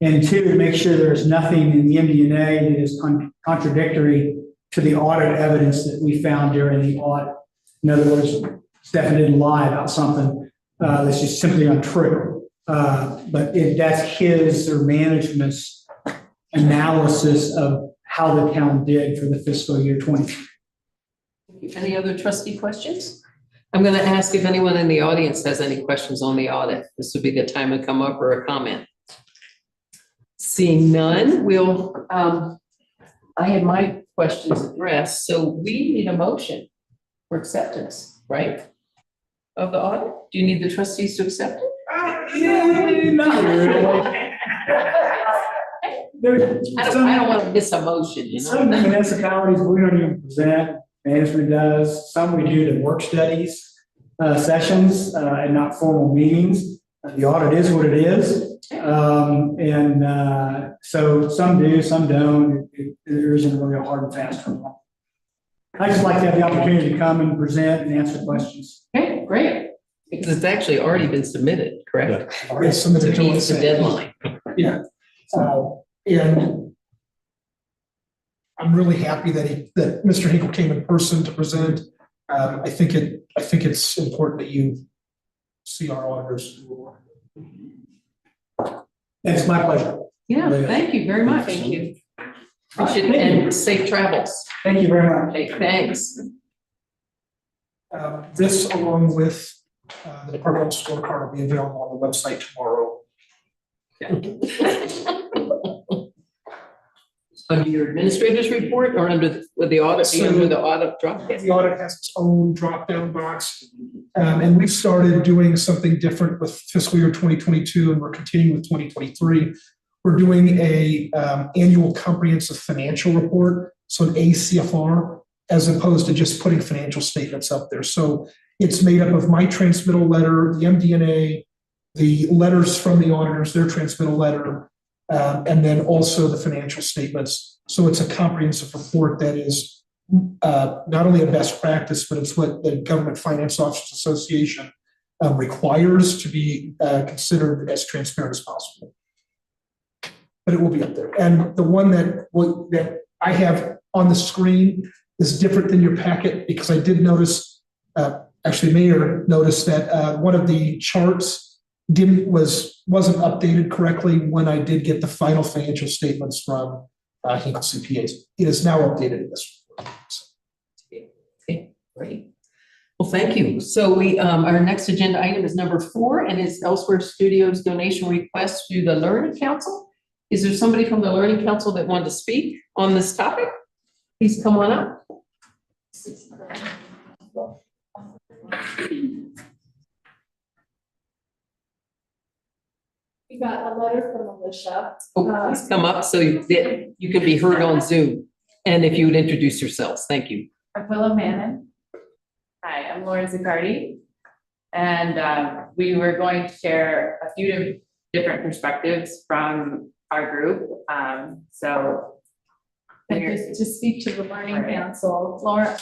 Speaker 10: And two, make sure there's nothing in the MD&A that is contradictory to the audit evidence that we found during the audit. In other words, Stephen didn't lie about something. that's just simply untrue. But if that's his or management's analysis of how the town did for the fiscal year 20.
Speaker 3: Any other trustee questions? I'm going to ask if anyone in the audience has any questions on the audit. This would be the time to come up or a comment. Seeing none, I had my questions addressed, so we need a motion for acceptance, right? Of the audit? Do you need the trustees to accept it?
Speaker 10: Not really.
Speaker 3: I don't want to miss a motion, you know?
Speaker 10: Some municipalities, we don't even present, management does, some we do the work studies, sessions, and not formal meetings. The audit is what it is. So some do, some don't. There isn't really a hard and fast rule. I just like to have the opportunity to come and present and answer questions.
Speaker 3: Okay, great. Because it's actually already been submitted, correct?
Speaker 2: Already submitted to
Speaker 3: To meet
Speaker 2: us.
Speaker 3: the deadline.
Speaker 2: Yeah. And I'm really happy that Mr. Hinkle came in person to present. I think it's important that you see our auditors.
Speaker 10: It's my pleasure.
Speaker 3: Yeah, thank you very much. Thank you. Appreciate it, and safe travels.
Speaker 10: Thank you very much.
Speaker 3: Okay, thanks.
Speaker 2: This, along with the departmental scorecard, will be available on the website tomorrow.
Speaker 3: Under your administrator's report or under the audit, under the audit drop?
Speaker 2: The audit has its own drop-down box. And we've started doing something different with fiscal year 2022, and we're continuing with 2023. We're doing a annual comprehensive financial report, so an ACFR, as opposed to just putting financial statements up there. So it's made up of my transmittal letter, the MD&A, the letters from the auditors, their transmittal letter, and then also the financial statements. So it's a comprehensive report that is not only a best practice, but it's what the Government Finance Officers Association requires to be considered as transparent as possible. But it will be up there. And the one that I have on the screen is different than your packet, because I did notice, actually Mayor noticed that one of the charts wasn't updated correctly when I did get the final financial statements from Hinkle CPAs. It is now updated in this report.
Speaker 3: Okay, great. Well, thank you. So our next agenda item is number 4, and is Elsewhere Studios donation request to the Learning Council. Is there somebody from the Learning Council that wanted to speak on this topic? Please come on up.
Speaker 11: We got a letter from Alicia.
Speaker 3: Oh, please come up so you can be heard on Zoom. And if you would introduce yourselves, thank you.
Speaker 11: Aquila Mannon. Hi, I'm Laura Zaccardi. And we were going to share a few different perspectives from our group. To speak to the Learning Council, Laura,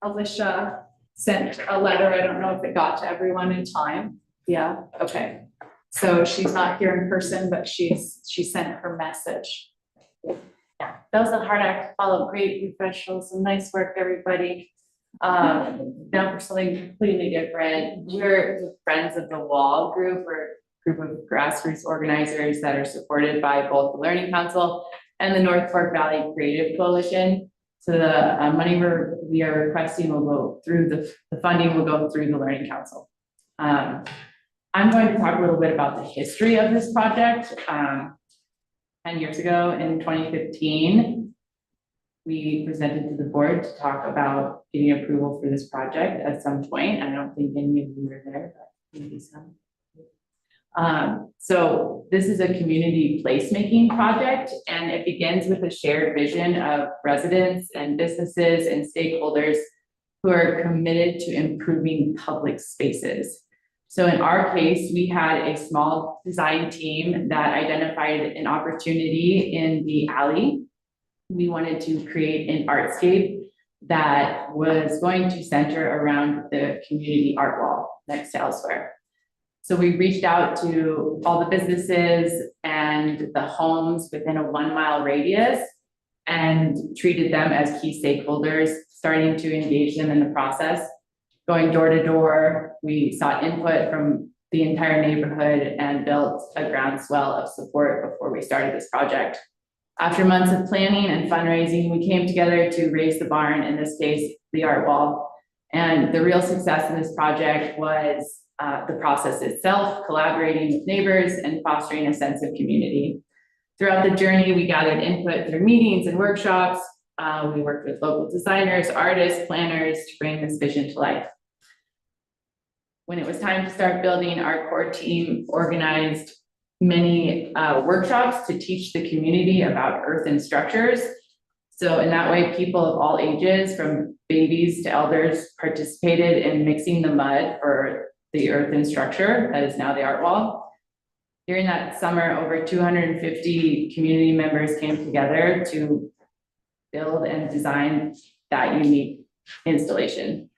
Speaker 11: Alicia sent a letter. I don't know if it got to everyone in time. Yeah, okay. So she's not here in person, but she sent her message. Yeah, that was a hard act to follow. Great professionals and nice work, everybody. Now for something completely different. We're the Friends of the Wall group. We're a group of grassroots organizers that are supported by both the Learning Council and the North Fork Valley Creative Coalition. So the money we are requesting will go through the funding will go through the Learning Council. I'm going to talk a little bit about the history of this project. 10 years ago in 2015, we presented to the board to talk about getting approval for this project at some point. I don't think any of you were there, but maybe some. So this is a community placemaking project, and it begins with a shared vision of residents and businesses and stakeholders who are committed to improving public spaces. So in our case, we had a small design team that identified an opportunity in the alley. We wanted to create an artscape that was going to center around the community art wall next to Elsewhere. So we reached out to all the businesses and the homes within a 1-mile radius and treated them as key stakeholders, starting to engage them in the process. going door to door. We sought input from the entire neighborhood and built a groundswell of support before we started this project. After months of planning and fundraising, we came together to raise the barn, in this case, the art wall. And the real success in this project was the process itself, collaborating with neighbors and fostering a sense of community. Throughout the journey, we gathered input through meetings and workshops. We worked with local designers, artists, planners to bring this vision to life. When it was time to start building, our core team organized many workshops to teach the community about earthen structures. So in that way, people of all ages, from babies to elders, participated in mixing the mud for the earthen structure that is now the art wall. During that summer, over 250 community members came together to build and design that unique installation.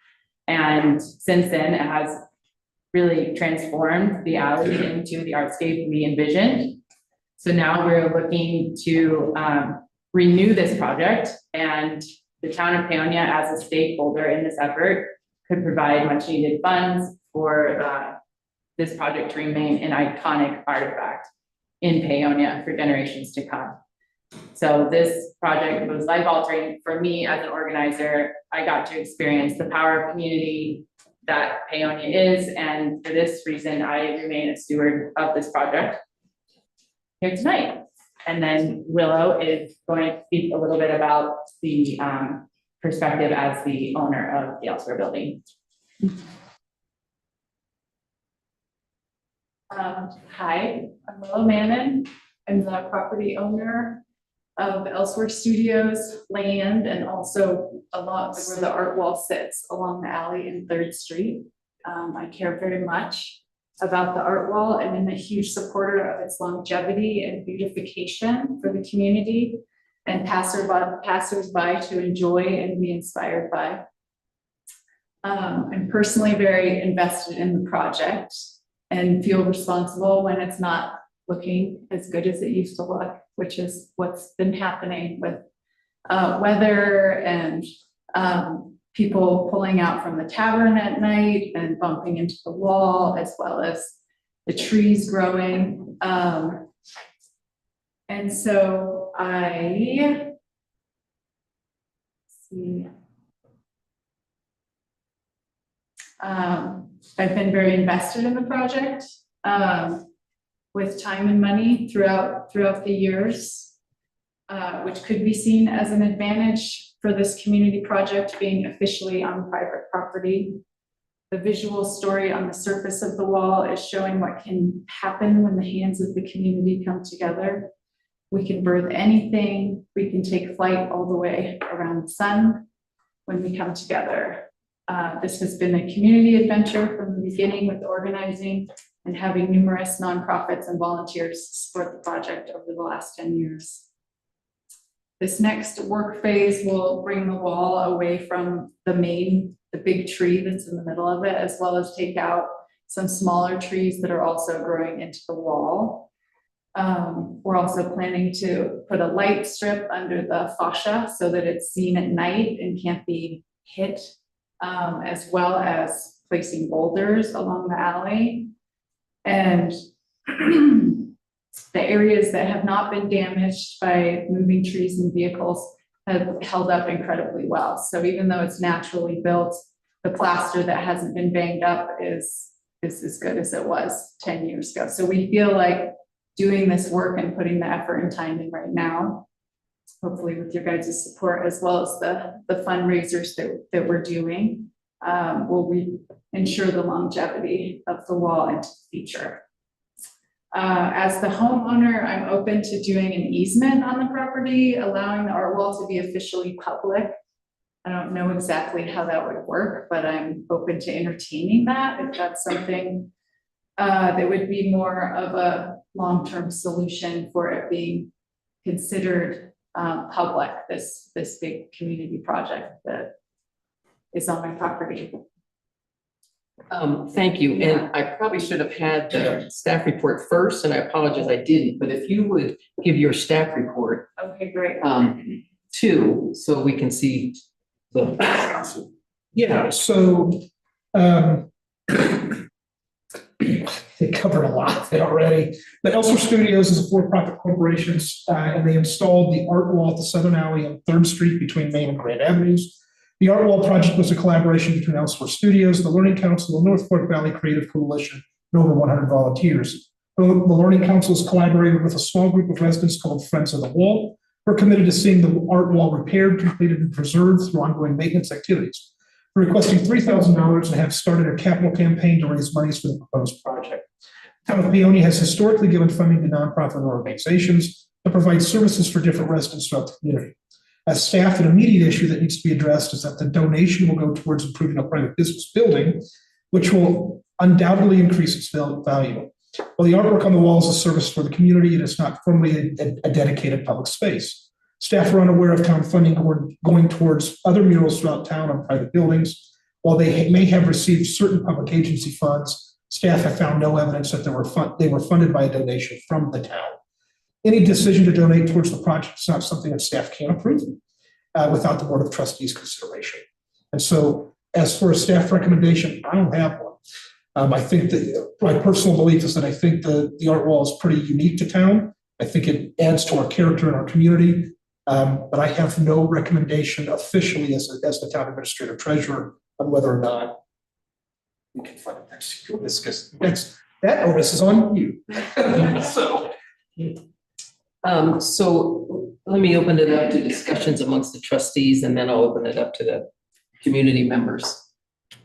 Speaker 11: And since then, it has really transformed the alley into the artscape we envisioned. So now we're looking to renew this project, and the town of Paonia, as a stakeholder in this effort, could provide much needed funds for this project to remain an iconic artifact in Paonia for generations to come. So this project was life altering for me as an organizer. I got to experience the power of community that Paonia is, and for this reason, I remain a steward of this project here tonight. And then Willow is going to speak a little bit about the perspective as the owner of the Elsewhere building. Hi, I'm Willow Mannon. I'm the property owner of Elsewhere Studios land, and also a lot where the art wall sits along the alley in 3rd Street. I care very much about the art wall and am a huge supporter of its longevity and beautification for the community and passersby to enjoy and be inspired by. I'm personally very invested in the project and feel responsible when it's not looking as good as it used to look, which is what's been happening with weather and people pulling out from the tavern at night and bumping into the wall, as well as the trees growing. And so I see. I've been very invested in the project with time and money throughout the years, which could be seen as an advantage for this community project being officially on private property. The visual story on the surface of the wall is showing what can happen when the hands of the community come together. We can birth anything. We can take flight all the way around the sun when we come together. This has been a community adventure from the beginning, with organizing and having numerous nonprofits and volunteers support the project over the last 10 years. This next work phase will bring the wall away from the big tree that's in the middle of it, as well as take out some smaller trees that are also growing into the wall. We're also planning to put a light strip under the fascia so that it's seen at night and can't be hit, as well as placing boulders along the alley. And the areas that have not been damaged by moving trees and vehicles have held up incredibly well. So even though it's naturally built, the plaster that hasn't been banged up is as good as it was 10 years ago. So we feel like doing this work and putting the effort and time in right now, hopefully with your guys' support, as well as the fundraisers that we're doing, will ensure the longevity of the wall into the future. As the homeowner, I'm open to doing an easement on the property, allowing the art wall to be officially public. I don't know exactly how that would work, but I'm open to entertaining that if that's something that would be more of a long-term solution for it being considered public, this big community project that is on my property.
Speaker 3: Thank you, and I probably should have had the staff report first, and I apologize I didn't, but if you would give your staff report
Speaker 11: Okay, great.
Speaker 3: too, so we can see the.
Speaker 2: Yeah, so They covered a lot of it already. But Elsewhere Studios is a for-profit corporation, and they installed the art wall at the southern alley on Third Street between Main and Grand Avenues. The art wall project was a collaboration between Elsewhere Studios, the Learning Council, the North Fork Valley Creative Coalition, and over 100 volunteers. The Learning Council has collaborated with a small group of residents called Friends of the Wall. We're committed to seeing the art wall repaired, completed, and preserved through ongoing maintenance activities. We're requesting $3,000 and have started a capital campaign to raise monies for the proposed project. The Town of Paonia has historically given funding to nonprofit organizations to provide services for different residents throughout the community. As staff, an immediate issue that needs to be addressed is that the donation will go towards improving a private business building, which will undoubtedly increase its value. While the artwork on the wall is a service for the community, it is not formally a dedicated public space. Staff are unaware of town funding going towards other murals throughout town on private buildings. While they may have received certain public agency funds, staff have found no evidence that they were funded by a donation from the town. Any decision to donate towards the project is not something that staff can approve without the Board of Trustees consideration. And so as for a staff recommendation, I don't have one. I think that my personal belief is that I think the art wall is pretty unique to town. I think it adds to our character in our community. But I have no recommendation officially as the town administrator treasurer on whether or not we can fund it next year. Because that onus is on you.
Speaker 3: So let me open it up to discussions amongst the trustees, and then I'll open it up to the community members.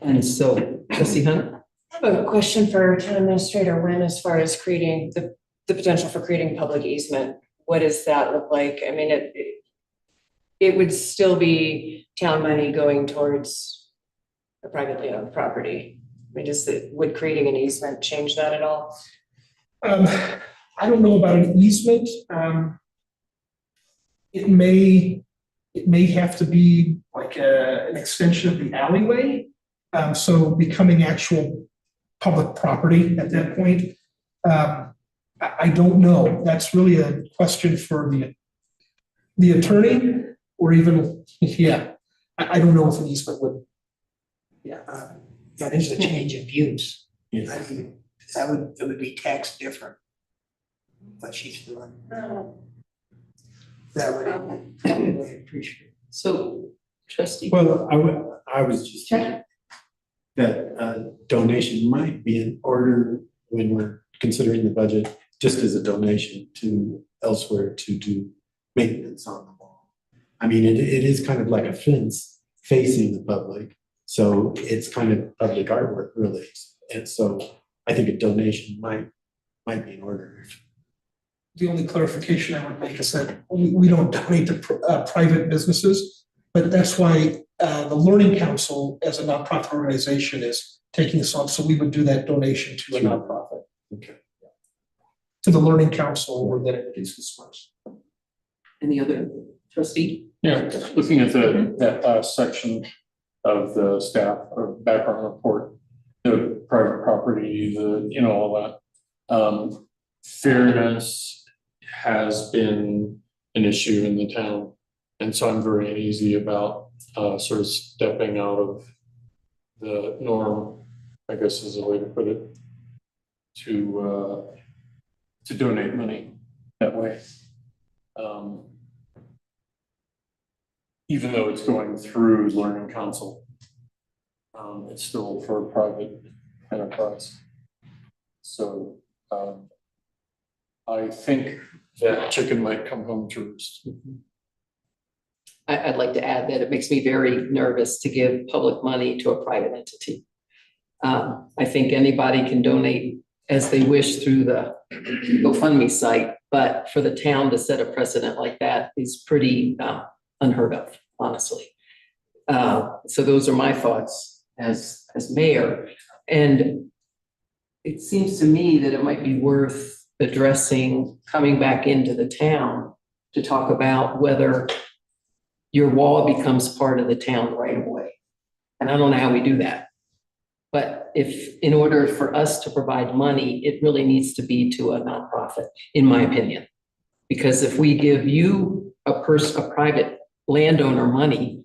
Speaker 3: And so, Trustee Hunt?
Speaker 4: I have a question for Town Administrator Wynn as far as creating the potential for creating public easement. What does that look like? I mean, it would still be town money going towards a privately owned property. I mean, would creating an easement change that at all?
Speaker 2: I don't know about an easement. It may have to be like an extension of the alleyway. So becoming actual public property at that point. I don't know. That's really a question for the attorney or even, yeah, I don't know if an easement would.
Speaker 6: Yeah, that is a change of use. I mean, it would be taxed different. What she's doing. That would, I would appreciate.
Speaker 3: So, Trustee?
Speaker 9: Well, I was just checking that donation might be in order when we're considering the budget, just as a donation to Elsewhere to do maintenance on the wall. I mean, it is kind of like a fence facing the public, so it's kind of public artwork really. And so I think a donation might be in order.
Speaker 2: The only clarification I would make is that we don't donate to private businesses, but that's why the Learning Council as a nonprofit organization is taking this on. So we would do that donation to a nonprofit.
Speaker 9: Okay.
Speaker 2: To the Learning Council or that it is dispersed.
Speaker 3: Any other trustee?
Speaker 1: Yeah, just looking at that last section of the staff or background report, the private property, all that. Fairness has been an issue in the town. And so I'm very uneasy about sort of stepping out of the norm, I guess is a way to put it, to donate money that way. Even though it's going through Learning Council, it's still for a private enterprise. So I think that chicken might come home to roost.
Speaker 3: I'd like to add that it makes me very nervous to give public money to a private entity. I think anybody can donate as they wish through the GoFundMe site, but for the town to set a precedent like that is pretty unheard of, honestly. So those are my thoughts as mayor. And it seems to me that it might be worth addressing coming back into the town to talk about whether your wall becomes part of the town right away. And I don't know how we do that. But if, in order for us to provide money, it really needs to be to a nonprofit, in my opinion. Because if we give you a private landowner money,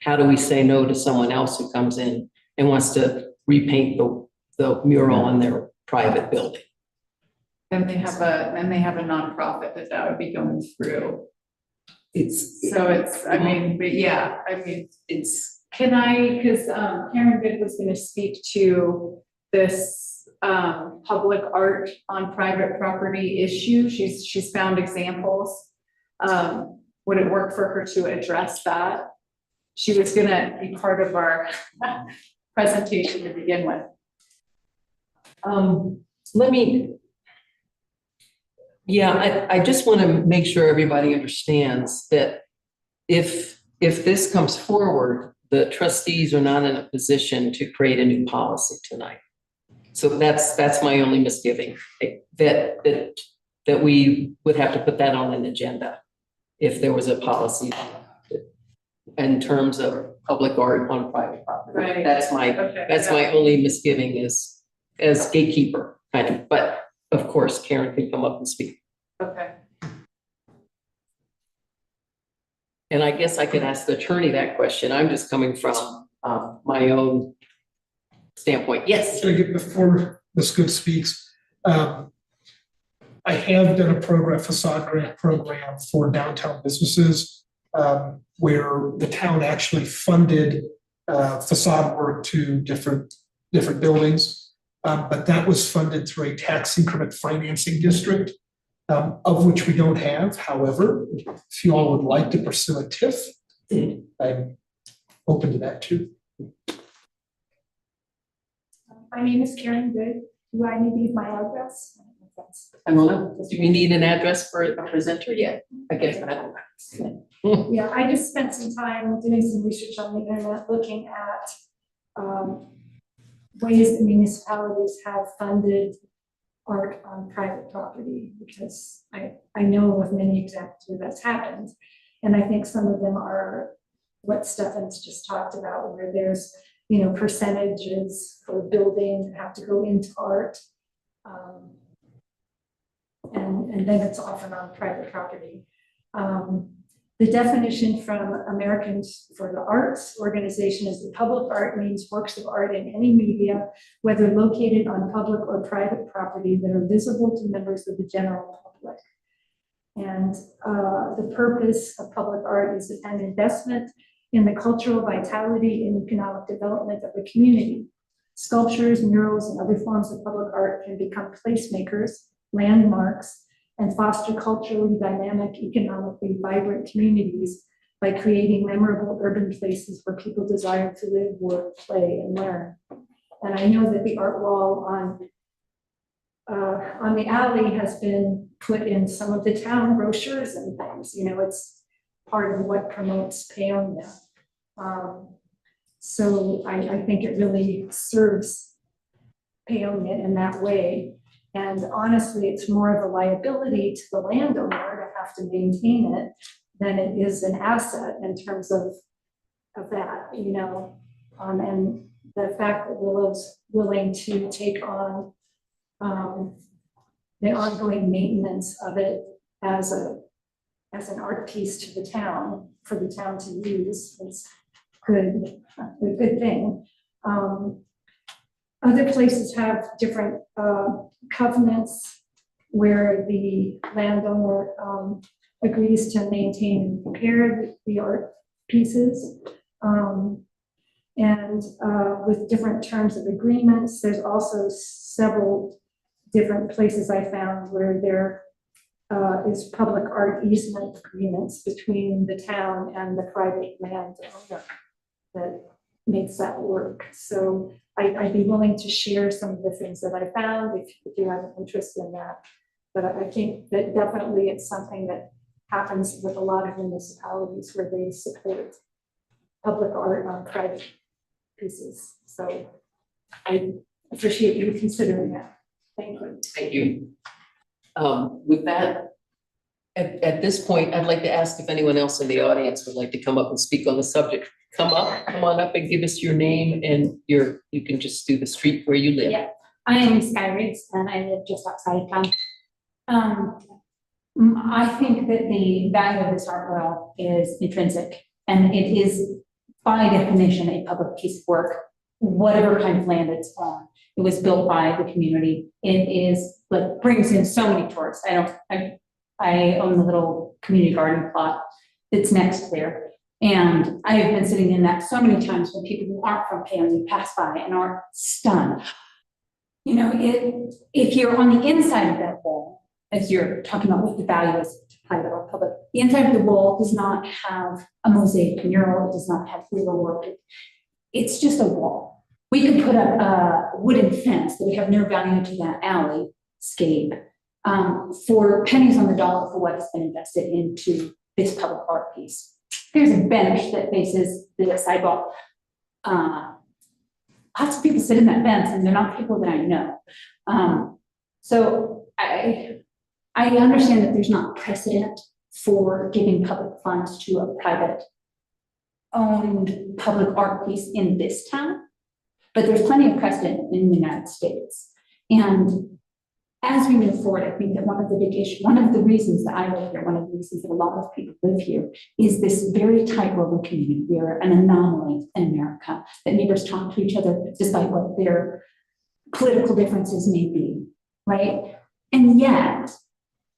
Speaker 3: how do we say no to someone else who comes in and wants to repaint the mural on their private building.
Speaker 11: And they have a nonprofit that would be going through.
Speaker 3: It's,
Speaker 11: So it's, I mean, but yeah, I mean, can I, because Karen Good was gonna speak to this public art on private property issue. She's found examples. Would it work for her to address that? She was gonna be part of our presentation to begin with.
Speaker 3: I just want to make sure everybody understands that if this comes forward, the trustees are not in a position to create a new policy tonight. So that's my only misgiving, that we would have to put that on an agenda if there was a policy in terms of public art on private property.
Speaker 11: Right.
Speaker 3: That's my only misgiving is as gatekeeper kind of, but of course, Karen can come up and speak.
Speaker 11: Okay.
Speaker 3: And I guess I could ask the attorney that question. I'm just coming from my own standpoint. Yes.
Speaker 2: Should I get before Ms. Good speaks? I have done a facade grant program for downtown businesses where the town actually funded facade work to different buildings. But that was funded through a tax increment financing district, of which we don't have. However, if you all would like to pursue a TIF, I'm open to that too.
Speaker 12: My name is Karen Good. Do I need to give my address?
Speaker 3: I don't know. Do we need an address for a presenter yet? I guess I don't know.
Speaker 12: Yeah, I just spent some time doing some research on the internet, looking at ways that municipalities have funded art on private property, because I know of many examples where that's happened. And I think some of them are what Stefan's just talked about, where there's, percentages for building that have to go into art. And then it's often on private property. The definition from Americans for the Arts organization is that public art means works of art in any media, whether located on public or private property, that are visible to members of the general public. And the purpose of public art is an investment in the cultural vitality and economic development of the community. Sculptures, murals, and other forms of public art can become placemakers, landmarks, and foster culturally dynamic, economically vibrant communities by creating memorable urban places where people desire to live, work, play, and learn. And I know that the art wall on the alley has been put in some of the town brochures and things. It's part of what promotes Paonia. So I think it really serves Paonia in that way. And honestly, it's more of a liability to the landowner to have to maintain it than it is an asset in terms of that, and the fact that Willow's willing to take on the ongoing maintenance of it as an art piece to the town, for the town to use, is a good thing. Other places have different covenants where the landowner agrees to maintain and repair the art pieces. And with different terms of agreements, there's also several different places I found where there is public art easement agreements between the town and the private landowner that makes that work. So I'd be willing to share some of the things that I found if you have an interest in that. But I think that definitely it's something that happens with a lot of municipalities where they support public art on private pieces. So I appreciate you considering that. Thank you.
Speaker 3: Thank you. With that, at this point, I'd like to ask if anyone else in the audience would like to come up and speak on the subject. Come on up and give us your name and you can just do the street where you live.
Speaker 12: Yeah, I am Sky Riggs and I live just outside of town. I think that the value of this art wall is intrinsic, and it is by definition a public piece of work.
Speaker 11: whatever kind of land it's on. It was built by the community. It is, like, brings in so many tourists. I own the little community garden plot that's next there. And I have been sitting in that so many times when people who aren't from Paonia pass by and are stunned. You know, if you're on the inside of that wall, as you're talking about what the value is to private or public, the inside of the wall does not have a mosaic mural, it does not have real work. It's just a wall. We could put up a wooden fence that would have no value to that alley-scape for pennies on the dollar for what has been invested into this public art piece. There's a bench that faces the sidewalk. Lots of people sit in that bench and they're not people that I know. So I understand that there's not precedent for giving public funds to a private owned public art piece in this town, but there's plenty of precedent in the United States. And as we move forward, I think that one of the big issues, one of the reasons that I live here, one of the reasons that a lot of people live here is this very tight rural community. We are an anomaly in America, that neighbors talk to each other despite what their political differences may be, right? And yet,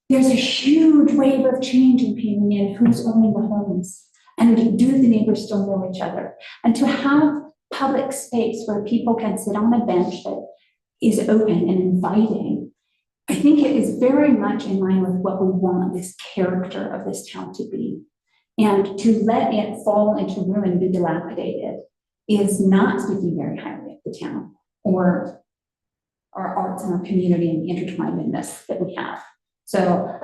Speaker 11: there's a huge wave of change in Paonia and who's owning the homes. And do the neighbors still know each other? And to have public space where people can sit on a bench that is open and inviting, I think it is very much in line with what we want this character of this town to be. And to let it fall into ruin and be dilapidated is not speaking very highly of the town or our arts and our community and the intertwinedness that we have. So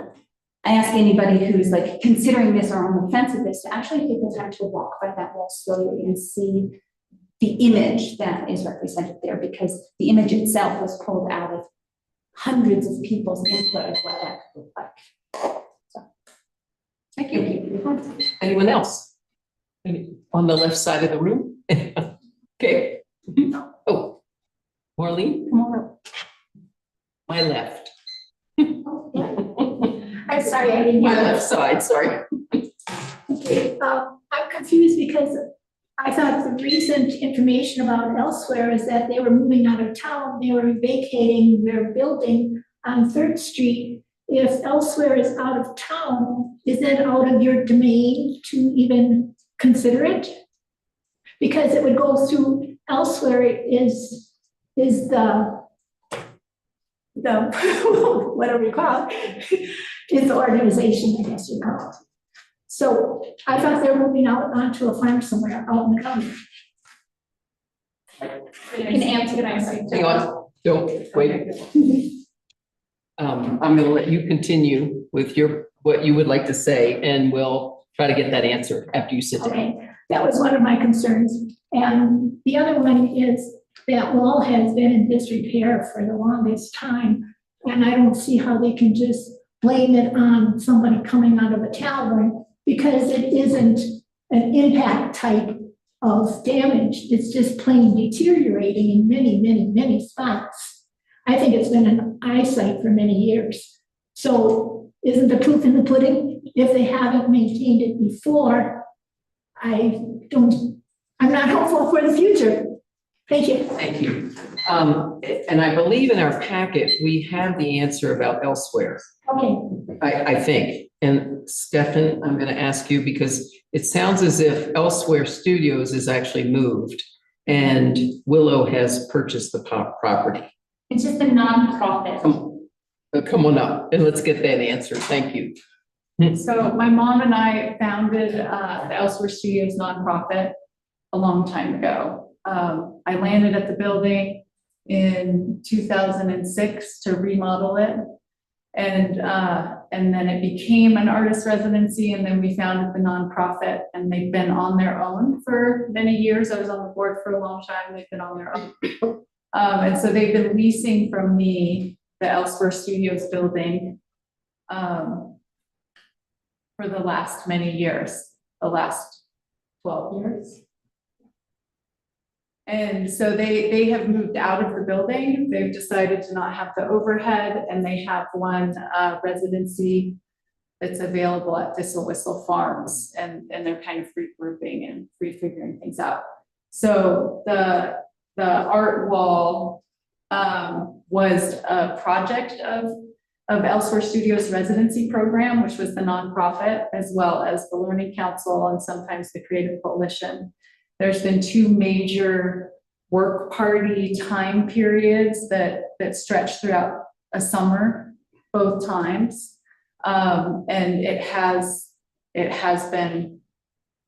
Speaker 11: I ask anybody who's like considering this or on the fence of this to actually take the time to walk by that wall slowly and see the image that is represented there, because the image itself was pulled out of hundreds of people's input of what that could look like. So,
Speaker 3: Thank you. Anyone else? On the left side of the room? Okay. Oh, Marlene?
Speaker 12: Come on up.
Speaker 3: My left.
Speaker 12: I'm sorry, I didn't
Speaker 3: My
Speaker 12: hear
Speaker 3: left side, sorry.
Speaker 12: Okay, I'm confused because I thought the recent information about Elsewhere is that they were moving out of town. They were vacating their building on Third Street. If Elsewhere is out of town, is it out of your domain to even consider it? Because it would go through Elsewhere is the whatever you call it, is the organization, I guess you call it. So I thought they were moving out onto a farm somewhere out in the county.
Speaker 11: Can answer, can I say?
Speaker 3: Hang on, don't, wait. I'm gonna let you continue with what you would like to say, and we'll try to get that answer after you sit down.
Speaker 12: Okay, that was one of my concerns. And the other one is that wall has been in disrepair for the longest time. And I don't see how they can just blame it on somebody coming out of a tavern, because it isn't an impact type of damage. It's just plain deteriorating in many, many, many spots. I think it's been an eyesite for many years. So isn't the proof in the pudding? If they haven't maintained it before, I'm not hopeful for the future. Thank you.
Speaker 3: Thank you. And I believe in our packet, we have the answer about Elsewhere,
Speaker 12: Okay,
Speaker 3: I think. And Stefan, I'm gonna ask you, because it sounds as if Elsewhere Studios is actually moved and Willow has purchased the property.
Speaker 11: It's just a nonprofit.
Speaker 3: Come on up and let's get that answer. Thank you.
Speaker 11: So my mom and I founded the Elsewhere Studios nonprofit a long time ago. I landed at the building in 2006 to remodel it. And then it became an artist residency, and then we founded the nonprofit, and they've been on their own for many years. I was on the board for a long time. They've been on their own. And so they've been leasing from me the Elsewhere Studios building for the last many years, the last 12 years. And so they have moved out of the building. They've decided to not have the overhead, and they have one residency that's available at Thistle Whistle Farms, and they're kind of regrouping and refiguring things out. So the the art wall was a project of Elsewhere Studios residency program, which was the nonprofit, as well as the Learning Council and sometimes the Creative Coalition. There's been two major work party time periods that stretch throughout a summer, both times. And it has been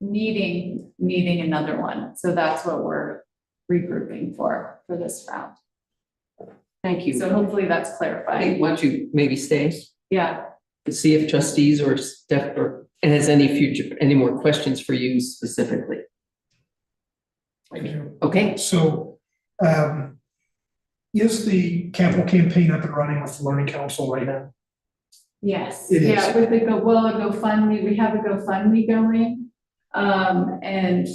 Speaker 11: needing another one. So that's what we're regrouping for this round.
Speaker 3: Thank you.
Speaker 11: So hopefully that's
Speaker 3: I
Speaker 11: clarifying.
Speaker 3: think, why don't you maybe stay
Speaker 11: Yeah,
Speaker 3: to see if trustees or Steph or and has any more questions for you specifically? Okay,
Speaker 2: So, is the capital campaign up and running with the Learning Council right now?
Speaker 11: yes,
Speaker 2: It is.
Speaker 11: yeah, with the GoFundMe, we have a GoFundMe going. And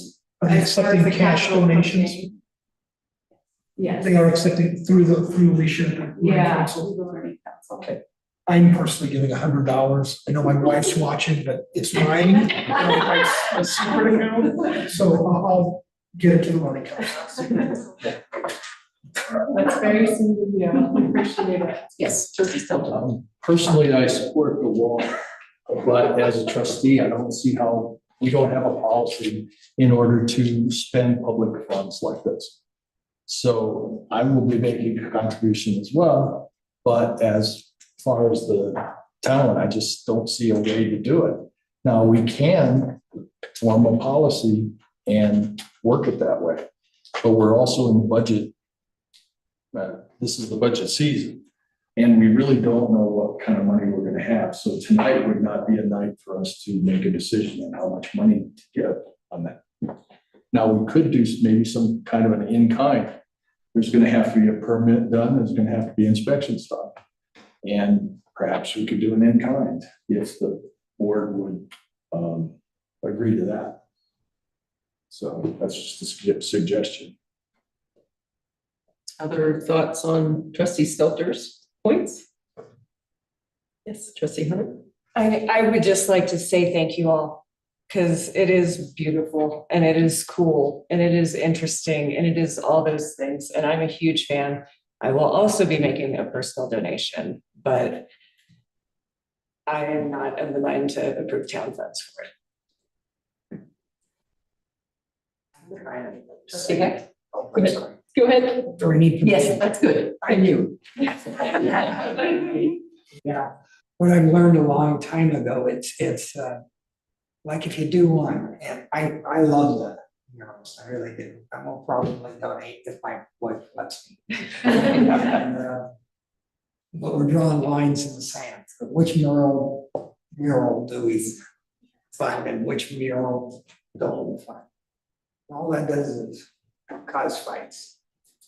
Speaker 2: Are they
Speaker 11: as far as
Speaker 2: accepting
Speaker 11: the
Speaker 2: cash
Speaker 11: capital
Speaker 2: donations?
Speaker 11: campaign, yes,
Speaker 2: They are accepting through Alicia, the Learning
Speaker 11: yeah,
Speaker 2: Council?
Speaker 11: through the Learning Council.
Speaker 2: Okay. I'm personally giving $100. I know my wife's watching, but it's mine. A secret account, so I'll get it to the Learning Council.
Speaker 11: That's very sweet of you, I appreciate it.
Speaker 3: yes, trustee Stelter.
Speaker 1: Personally, I support the wall, but as a trustee, I don't see how we don't have a policy in order to spend public funds like this. So I will be making a contribution as well, but as far as the talent, I just don't see a way to do it. Now, we can form a policy and work it that way, but we're also in the budget. This is the budget season, and we really don't know what kind of money we're gonna have. So tonight would not be a night for us to make a decision on how much money to get on that. Now, we could do maybe some kind of an in-kind. There's gonna have to be a permit done, there's gonna have to be inspections done. And perhaps we could do an in-kind if the board would agree to that. So that's just a suggestion.
Speaker 3: Other thoughts on trustee Stelter's points? Yes, trustee Hunter?
Speaker 13: I would just like to say thank you all, because it is beautiful and it is cool and it is interesting and it is all those things. And I'm a huge fan. I will also be making a personal donation, but I am not of the mind to approve town funds for it.
Speaker 3: Trustee Heck? Go ahead. Go ahead.
Speaker 2: Do we need?
Speaker 3: Yes, that's good. Thank you.
Speaker 6: Yeah, what I've learned a long time ago, it's like if you do one, and I love the murals, I really do. I will probably donate if my wife lets me. And, but we're drawing lines in the sand. Which mural do we fund and which mural don't we fund? All that does is cause fights.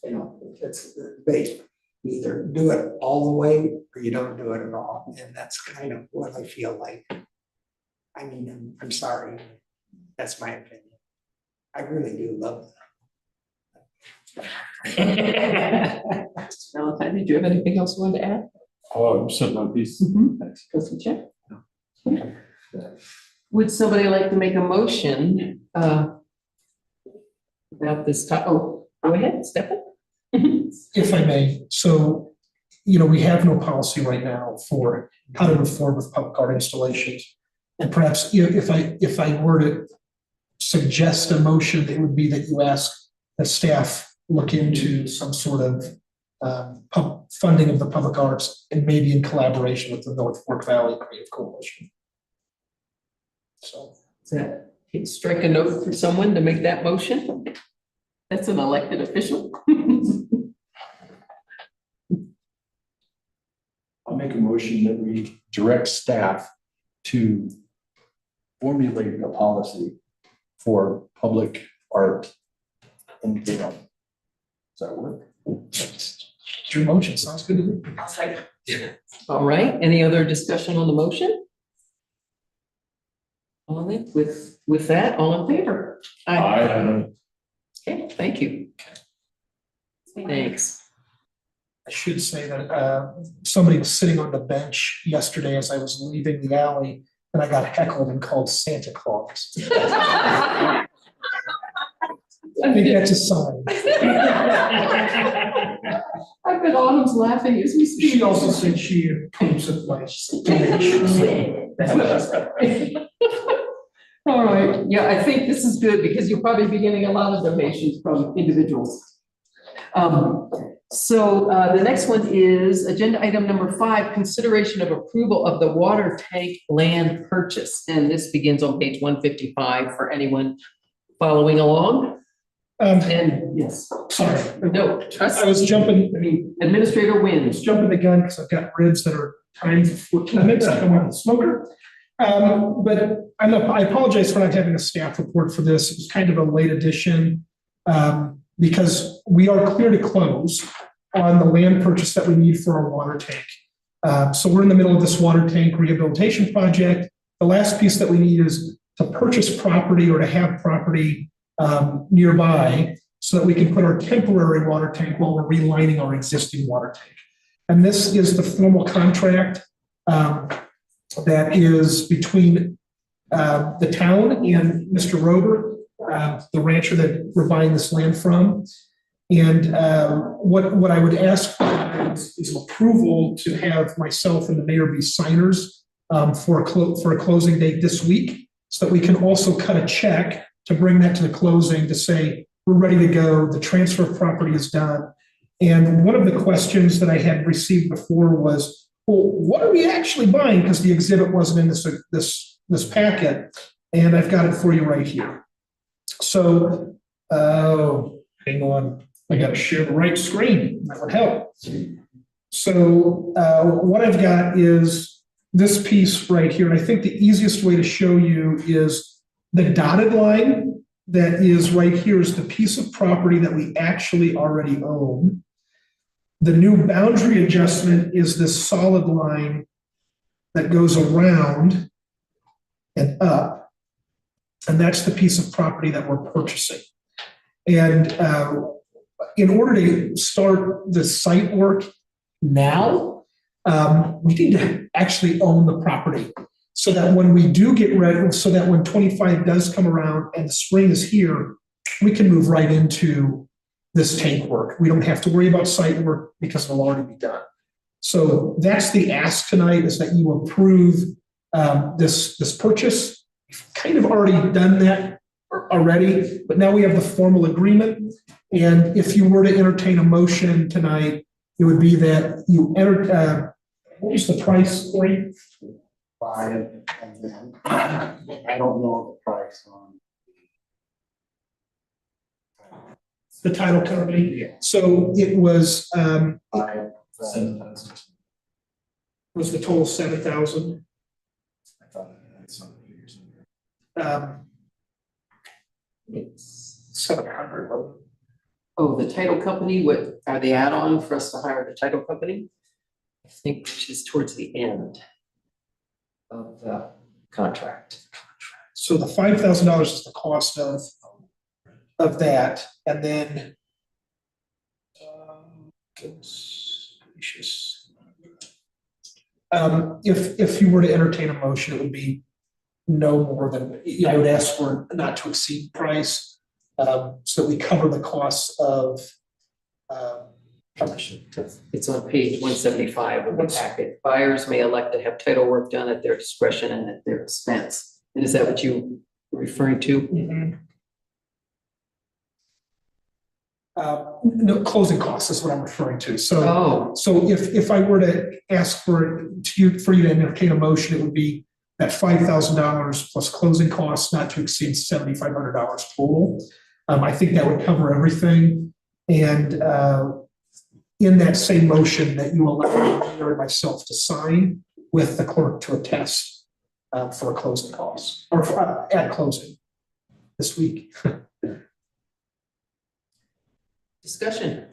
Speaker 6: You know, it's the debate. You either do it all the way or you don't do it at all. And that's kind of what I feel like. I mean, I'm sorry. That's my opinion. I really do love that.
Speaker 3: Valentine, did you have anything else you wanted to add?
Speaker 9: Oh, I'm sitting on piece.
Speaker 3: Trustee Chair? Would somebody like to make a motion about this topic? Oh, go ahead, Stefan.
Speaker 2: If I may, so, we have no policy right now for how to move forward with public art installations. And perhaps, if I were to suggest a motion, it would be that you ask the staff look into some sort of funding of the public arts and maybe in collaboration with the North Fork Valley Creative Coalition. So.
Speaker 3: Strike a note for someone to make that motion. That's an elected official.
Speaker 1: I'll make a motion that we direct staff to formulate a policy for public art in Vail. Does that work?
Speaker 2: Your motion sounds good to me.
Speaker 3: All right, any other discussion on the motion? All right, with that, all in favor?
Speaker 1: Aye.
Speaker 3: Okay, thank you. Thanks.
Speaker 2: I should say that somebody was sitting on the bench yesterday as I was leaving the alley, and I got heckled and called Santa Claus. I think that's a sign.
Speaker 3: I bet Autumn's laughing as we speak.
Speaker 2: She also said she approves of my donations.
Speaker 3: All right, yeah, I think this is good because you'll probably be getting a lot of donations from individuals. So the next one is agenda item number 5, consideration of approval of the water tank land purchase. And this begins on page 155 for anyone following along. And yes,
Speaker 2: Sorry,
Speaker 3: no, trust.
Speaker 2: I was jumping,
Speaker 3: Administrator wins.
Speaker 2: jumping the gun because I've got ribs that are timed for 14 minutes. I don't want the smoker. But I apologize for not having a staff report for this. It was kind of a late addition. Because we are clear to close on the land purchase that we need for our water tank. So we're in the middle of this water tank rehabilitation project. The last piece that we need is to purchase property or to have property nearby so that we can put our temporary water tank while we're relining our existing water tank. And this is the formal contract that is between the town and Mr. Rober, the rancher that we're buying this land from. And what I would ask for is approval to have myself and the mayor be signers for a closing date this week, so that we can also cut a check to bring that to the closing to say, we're ready to go, the transfer of property is done. And one of the questions that I had received before was, well, what are we actually buying? Because the exhibit wasn't in this packet, and I've got it for you right here. So, hang on, I got to share the right screen. That would help. So, what I've got is this piece right here, and I think the easiest way to show you is the dotted line that is right here is the piece of property that we actually already own. The new boundary adjustment is this solid line that goes around and up. And that's the piece of property that we're purchasing. And in order to start the site work now, we need to actually own the property so that when we do get ready, so that when 25 does come around and the spring is here, we can move right into this tank work. We don't have to worry about site work because it'll already be done. So that's the ask tonight, is that you approve this purchase. We've kind of already done that already, but now we have the formal agreement. And if you were to entertain a motion tonight, it would be that you enter, what was the price, Corey?
Speaker 9: 5, and then I don't know the price on.
Speaker 2: The title company.
Speaker 9: Yeah.
Speaker 2: So it was,
Speaker 9: 5,
Speaker 1: 7,000.
Speaker 2: was the total 7,000.
Speaker 9: I thought I had some figures in there.
Speaker 3: It's
Speaker 2: 700.
Speaker 3: Oh, the title company, what are the add-on for us to hire the title company? I think which is towards the end of the contract.
Speaker 2: So the $5,000 is the cost of that, and then goodness gracious. If you were to entertain a motion, it would be no more than, I would ask for not to exceed price, so that we cover the costs of
Speaker 3: It's on page 175 of the packet. Buyers may elect to have title work done at their discretion and at their expense. And is that what you were referring to?
Speaker 2: No, closing costs is what I'm referring to. So,
Speaker 3: Oh,
Speaker 2: so if I were to ask for you to entertain a motion, it would be that $5,000 plus closing costs not to exceed $7,500 total. I think that would cover everything. And in that same motion, that you allow me or myself to sign with the clerk to attest for closing costs, or at closing this week.
Speaker 3: discussion.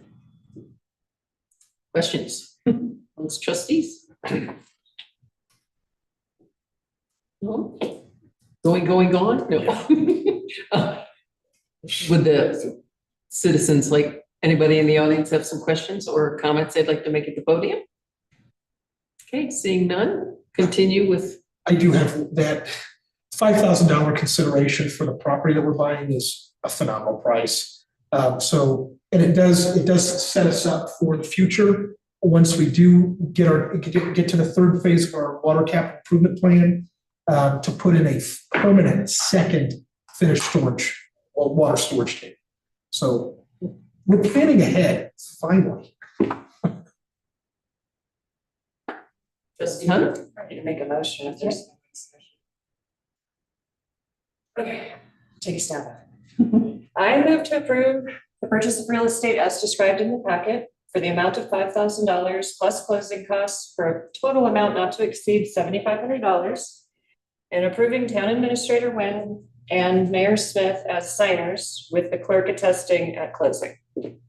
Speaker 3: Questions? Amongst trustees? No? Going, gone? No. Would the citizens, like anybody in the audience, have some questions or comments they'd like to make at the podium? Okay, seeing none, continue with.
Speaker 2: I do have that $5,000 consideration for the property that we're buying is a phenomenal price. And it does set us up for the future. Once we do get to the third phase of our water capital improvement plan, to put in a permanent second finished storage, or water storage tank. So we're planning ahead, finally.
Speaker 3: Trustee Hunt?
Speaker 13: Ready to make a motion if there's. Okay, take a stab at it. I move to approve the purchase of real estate as described in the packet for the amount of $5,000 plus closing costs for a total amount not to exceed $7,500. And approving town administrator Nguyen and Mayor Smith as signers with the clerk attesting at closing.
Speaker 1: I'll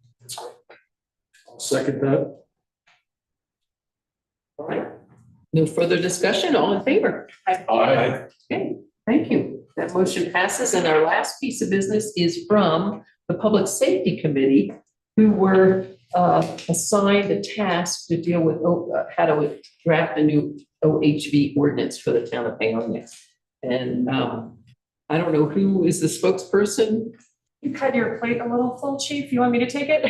Speaker 1: second that.
Speaker 3: All right. No further discussion, all in favor?
Speaker 1: Aye.
Speaker 3: Okay, thank you. That motion passes, and our last piece of business is from the Public Safety Committee, who were assigned a task to deal with how to draft a new OHV ordinance for the town of Paonia. And I don't know who is the spokesperson.
Speaker 13: You cut your plate a little full, chief. You want me to take it?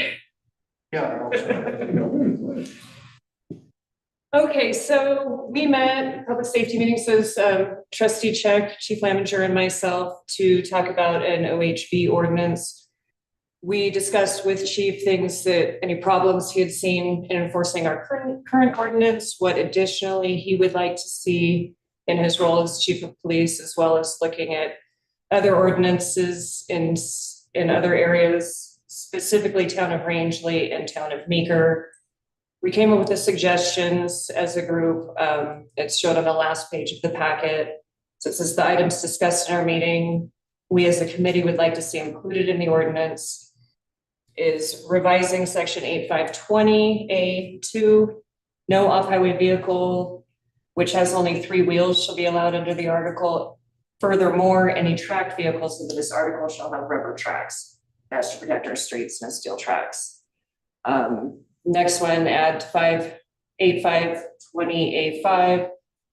Speaker 1: Yeah.
Speaker 13: Okay, so we met, public safety meetings, was trustee Check, Chief Laminger and myself to talk about an OHV ordinance. We discussed with chief things that, any problems he had seen in enforcing our current ordinance, what additionally he would like to see in his role as chief of police, as well as looking at other ordinances in other areas, specifically town of Rangeley and town of Meeker. We came up with the suggestions as a group. It's showed on the last page of the packet. So it says the items discussed in our meeting, we as a committee would like to see included in the ordinance is revising section 8520A2, no off-highway vehicle, which has only 3 wheels shall be allowed under the article. Furthermore, any tracked vehicles under this article shall have rubber tracks as to protect our streets, no steel tracks. Next one, add 8520A5.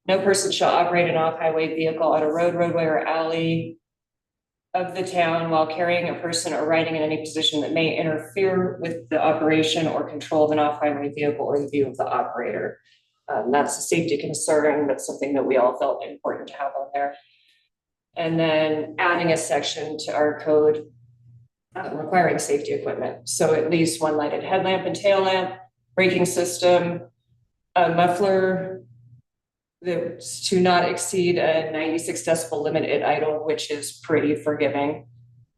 Speaker 13: No person shall operate an off-highway vehicle on a road, roadway, or alley of the town while carrying a person or riding in any position that may interfere with the operation or control of an off-highway vehicle or the view of the operator. That's a safety concern. That's something that we all felt important to have on there. And then adding a section to our code requiring safety equipment. So at least 1 lighted headlamp and tail lamp, braking system, a muffler that's to not exceed a 96 decibel limit at idle, which is pretty forgiving.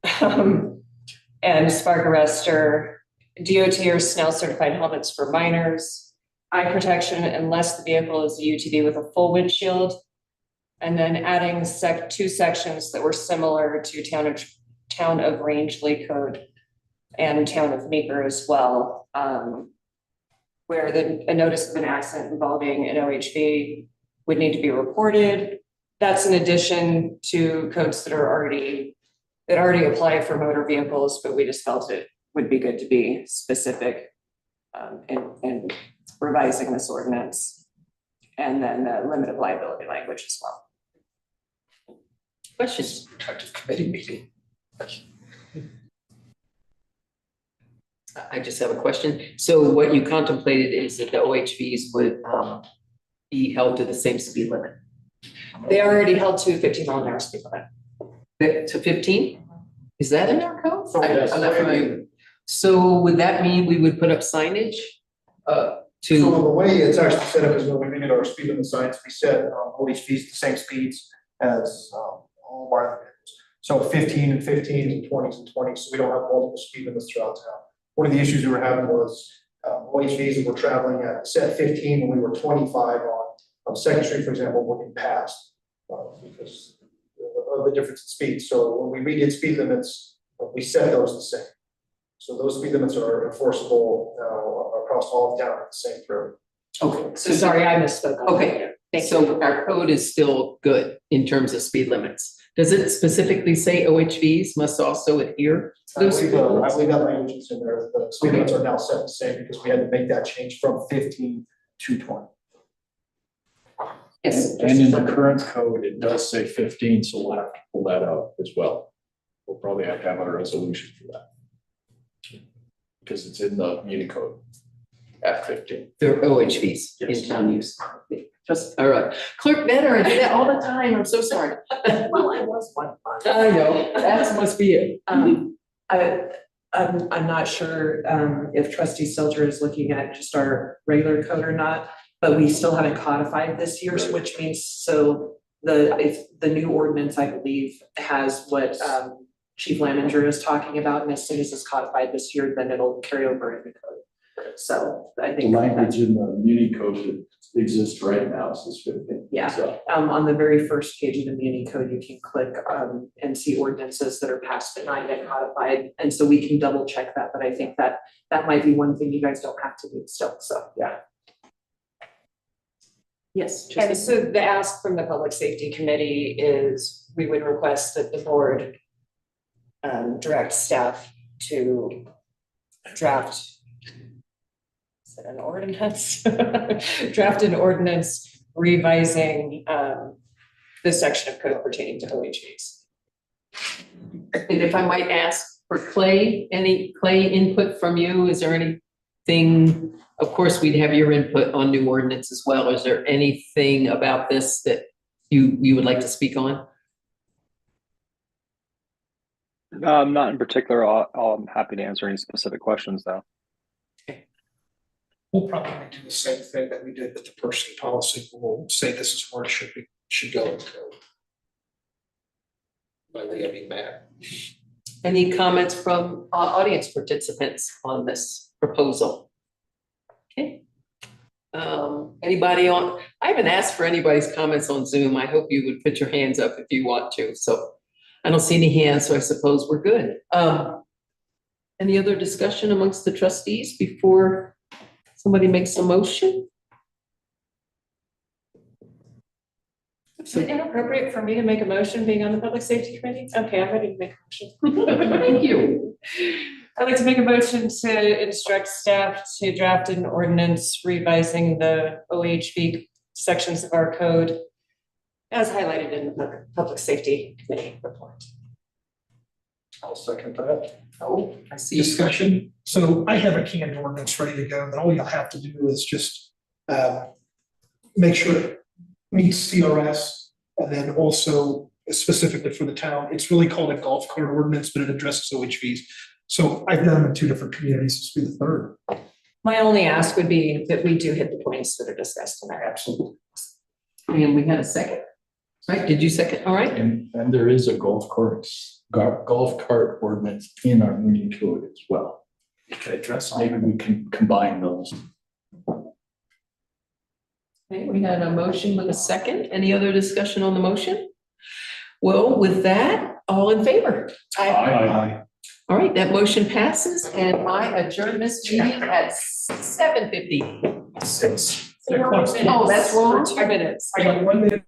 Speaker 13: And spark arrestor, DOT or SNELL certified helmets for minors, eye protection unless the vehicle is a UTV with a full windshield. And then adding 2 sections that were similar to town of Rangeley code and town of Meeker as well, where a notice of an accident involving an OHV would need to be reported. That's in addition to codes that already apply for motor vehicles, but we just felt it would be good to be specific in revising this ordinance. And then the limit of liability language as well.
Speaker 3: Questions?
Speaker 1: Productive committee meeting.
Speaker 3: I just have a question. So what you contemplated is that the OHVs would be held to the same speed limit?
Speaker 13: They are already held to 15 mile an hour speed limit.
Speaker 3: To 15? Is that in our code?
Speaker 1: Yes.
Speaker 3: I'm not familiar. So would that mean we would put up signage
Speaker 14: So
Speaker 3: to,
Speaker 14: the way it's actually set up is when we get our speed limit signs, we set OHVs the same speeds as all of our other vehicles. So 15 and 15s and 20s and 20s, so we don't have multiple speed limits throughout town. One of the issues we were having was OHVs that were traveling at set 15 when we were 25 on Second Street, for example, working past because of the difference in speed. So when we redid speed limits, we set those the same. So those speed limits are enforceable across all of town at the same through.
Speaker 3: okay,
Speaker 13: So sorry, I misspoke.
Speaker 3: okay, so our code is still good in terms of speed limits. Does it specifically say OHVs must also adhere to those speed
Speaker 14: I
Speaker 3: limits?
Speaker 14: believe that language is in there. The speed limits are now set the same because we had to make that change from 15 to 20.
Speaker 3: Yes.
Speaker 1: And in the current code, it does say 15, so we'll have to pull that out as well. we'll probably have to have a resolution for that. Because it's in the muni code at 15.
Speaker 3: They're OHVs
Speaker 1: Yes.
Speaker 3: in town use. Just, all right. Clerk Vetter, I do that all the time. I'm so sorry.
Speaker 7: Well, I was one.
Speaker 3: I know, that must be it.
Speaker 7: I'm not sure, if trustee Stelter is looking at just our regular code or not, but we still haven't codified this year's, which means, so if the new ordinance, I believe, has what, Chief Lamminger is talking about, and as soon as it's codified this year, then it'll carry over in the code. So I
Speaker 1: The
Speaker 7: think.
Speaker 1: language in the muni code that exists right now says 15.
Speaker 7: Yeah.
Speaker 1: So,
Speaker 7: On the very first page of the muni code, you can click and see ordinances that are passed but not yet codified. And so we can double check that, but I think that might be one thing you guys don't have to do still, so.
Speaker 1: yeah.
Speaker 7: Yes.
Speaker 13: And so the ask from the Public Safety Committee is we would request that the board direct staff to draft, is it an ordinance? Draft an ordinance revising this section of code pertaining to OHVs.
Speaker 3: And if I might ask for Clay, any Clay input from you? Is there anything, of course, we'd have your input on new ordinance as well. Is there anything about this that you would like to speak on?
Speaker 15: Not in particular. I'm happy to answer any specific questions though.
Speaker 2: We'll probably do the same thing that we did with the person policy. We'll say this is where it should go. By the, I mean, Matt.
Speaker 3: Any comments from audience participants on this proposal? Okay. Anybody on, I haven't asked for anybody's comments on Zoom. I hope you would put your hands up if you want to. So I don't see any hands, so I suppose we're good. Any other discussion amongst the trustees before somebody makes a motion?
Speaker 13: Is it inappropriate for me to make a motion being on the Public Safety Committee? Okay, I'm ready to make a motion.
Speaker 3: Thank you.
Speaker 13: I'd like to make a motion to instruct staff to draft an ordinance revising the OHV sections of our code as highlighted in the Public Safety Committee report.
Speaker 1: I'll second that.
Speaker 3: Oh, I see.
Speaker 2: Discussion. So I have a canned ordinance ready to go, and all you'll have to do is just make sure it meets CRS, and then also specifically for the town, it's really called a golf cart ordinance, but it addresses OHVs. So I've done them in 2 different communities, this will be the 3rd.
Speaker 13: My only ask would be that we do hit the points that are discussed tonight.
Speaker 2: Absolutely.
Speaker 3: And we had a second. Right, did you second? All right.
Speaker 1: And there is a golf cart ordinance in our muni code as well. Maybe we can combine those.
Speaker 3: Okay, we had a motion with a second. Any other discussion on the motion? Well, with that, all in favor?
Speaker 1: Aye.
Speaker 3: All right, that motion passes and I adjourn this meeting at 7:56.
Speaker 2: Six.
Speaker 3: Oh, that's wrong.
Speaker 13: For 2 minutes.
Speaker 2: I got 1 minute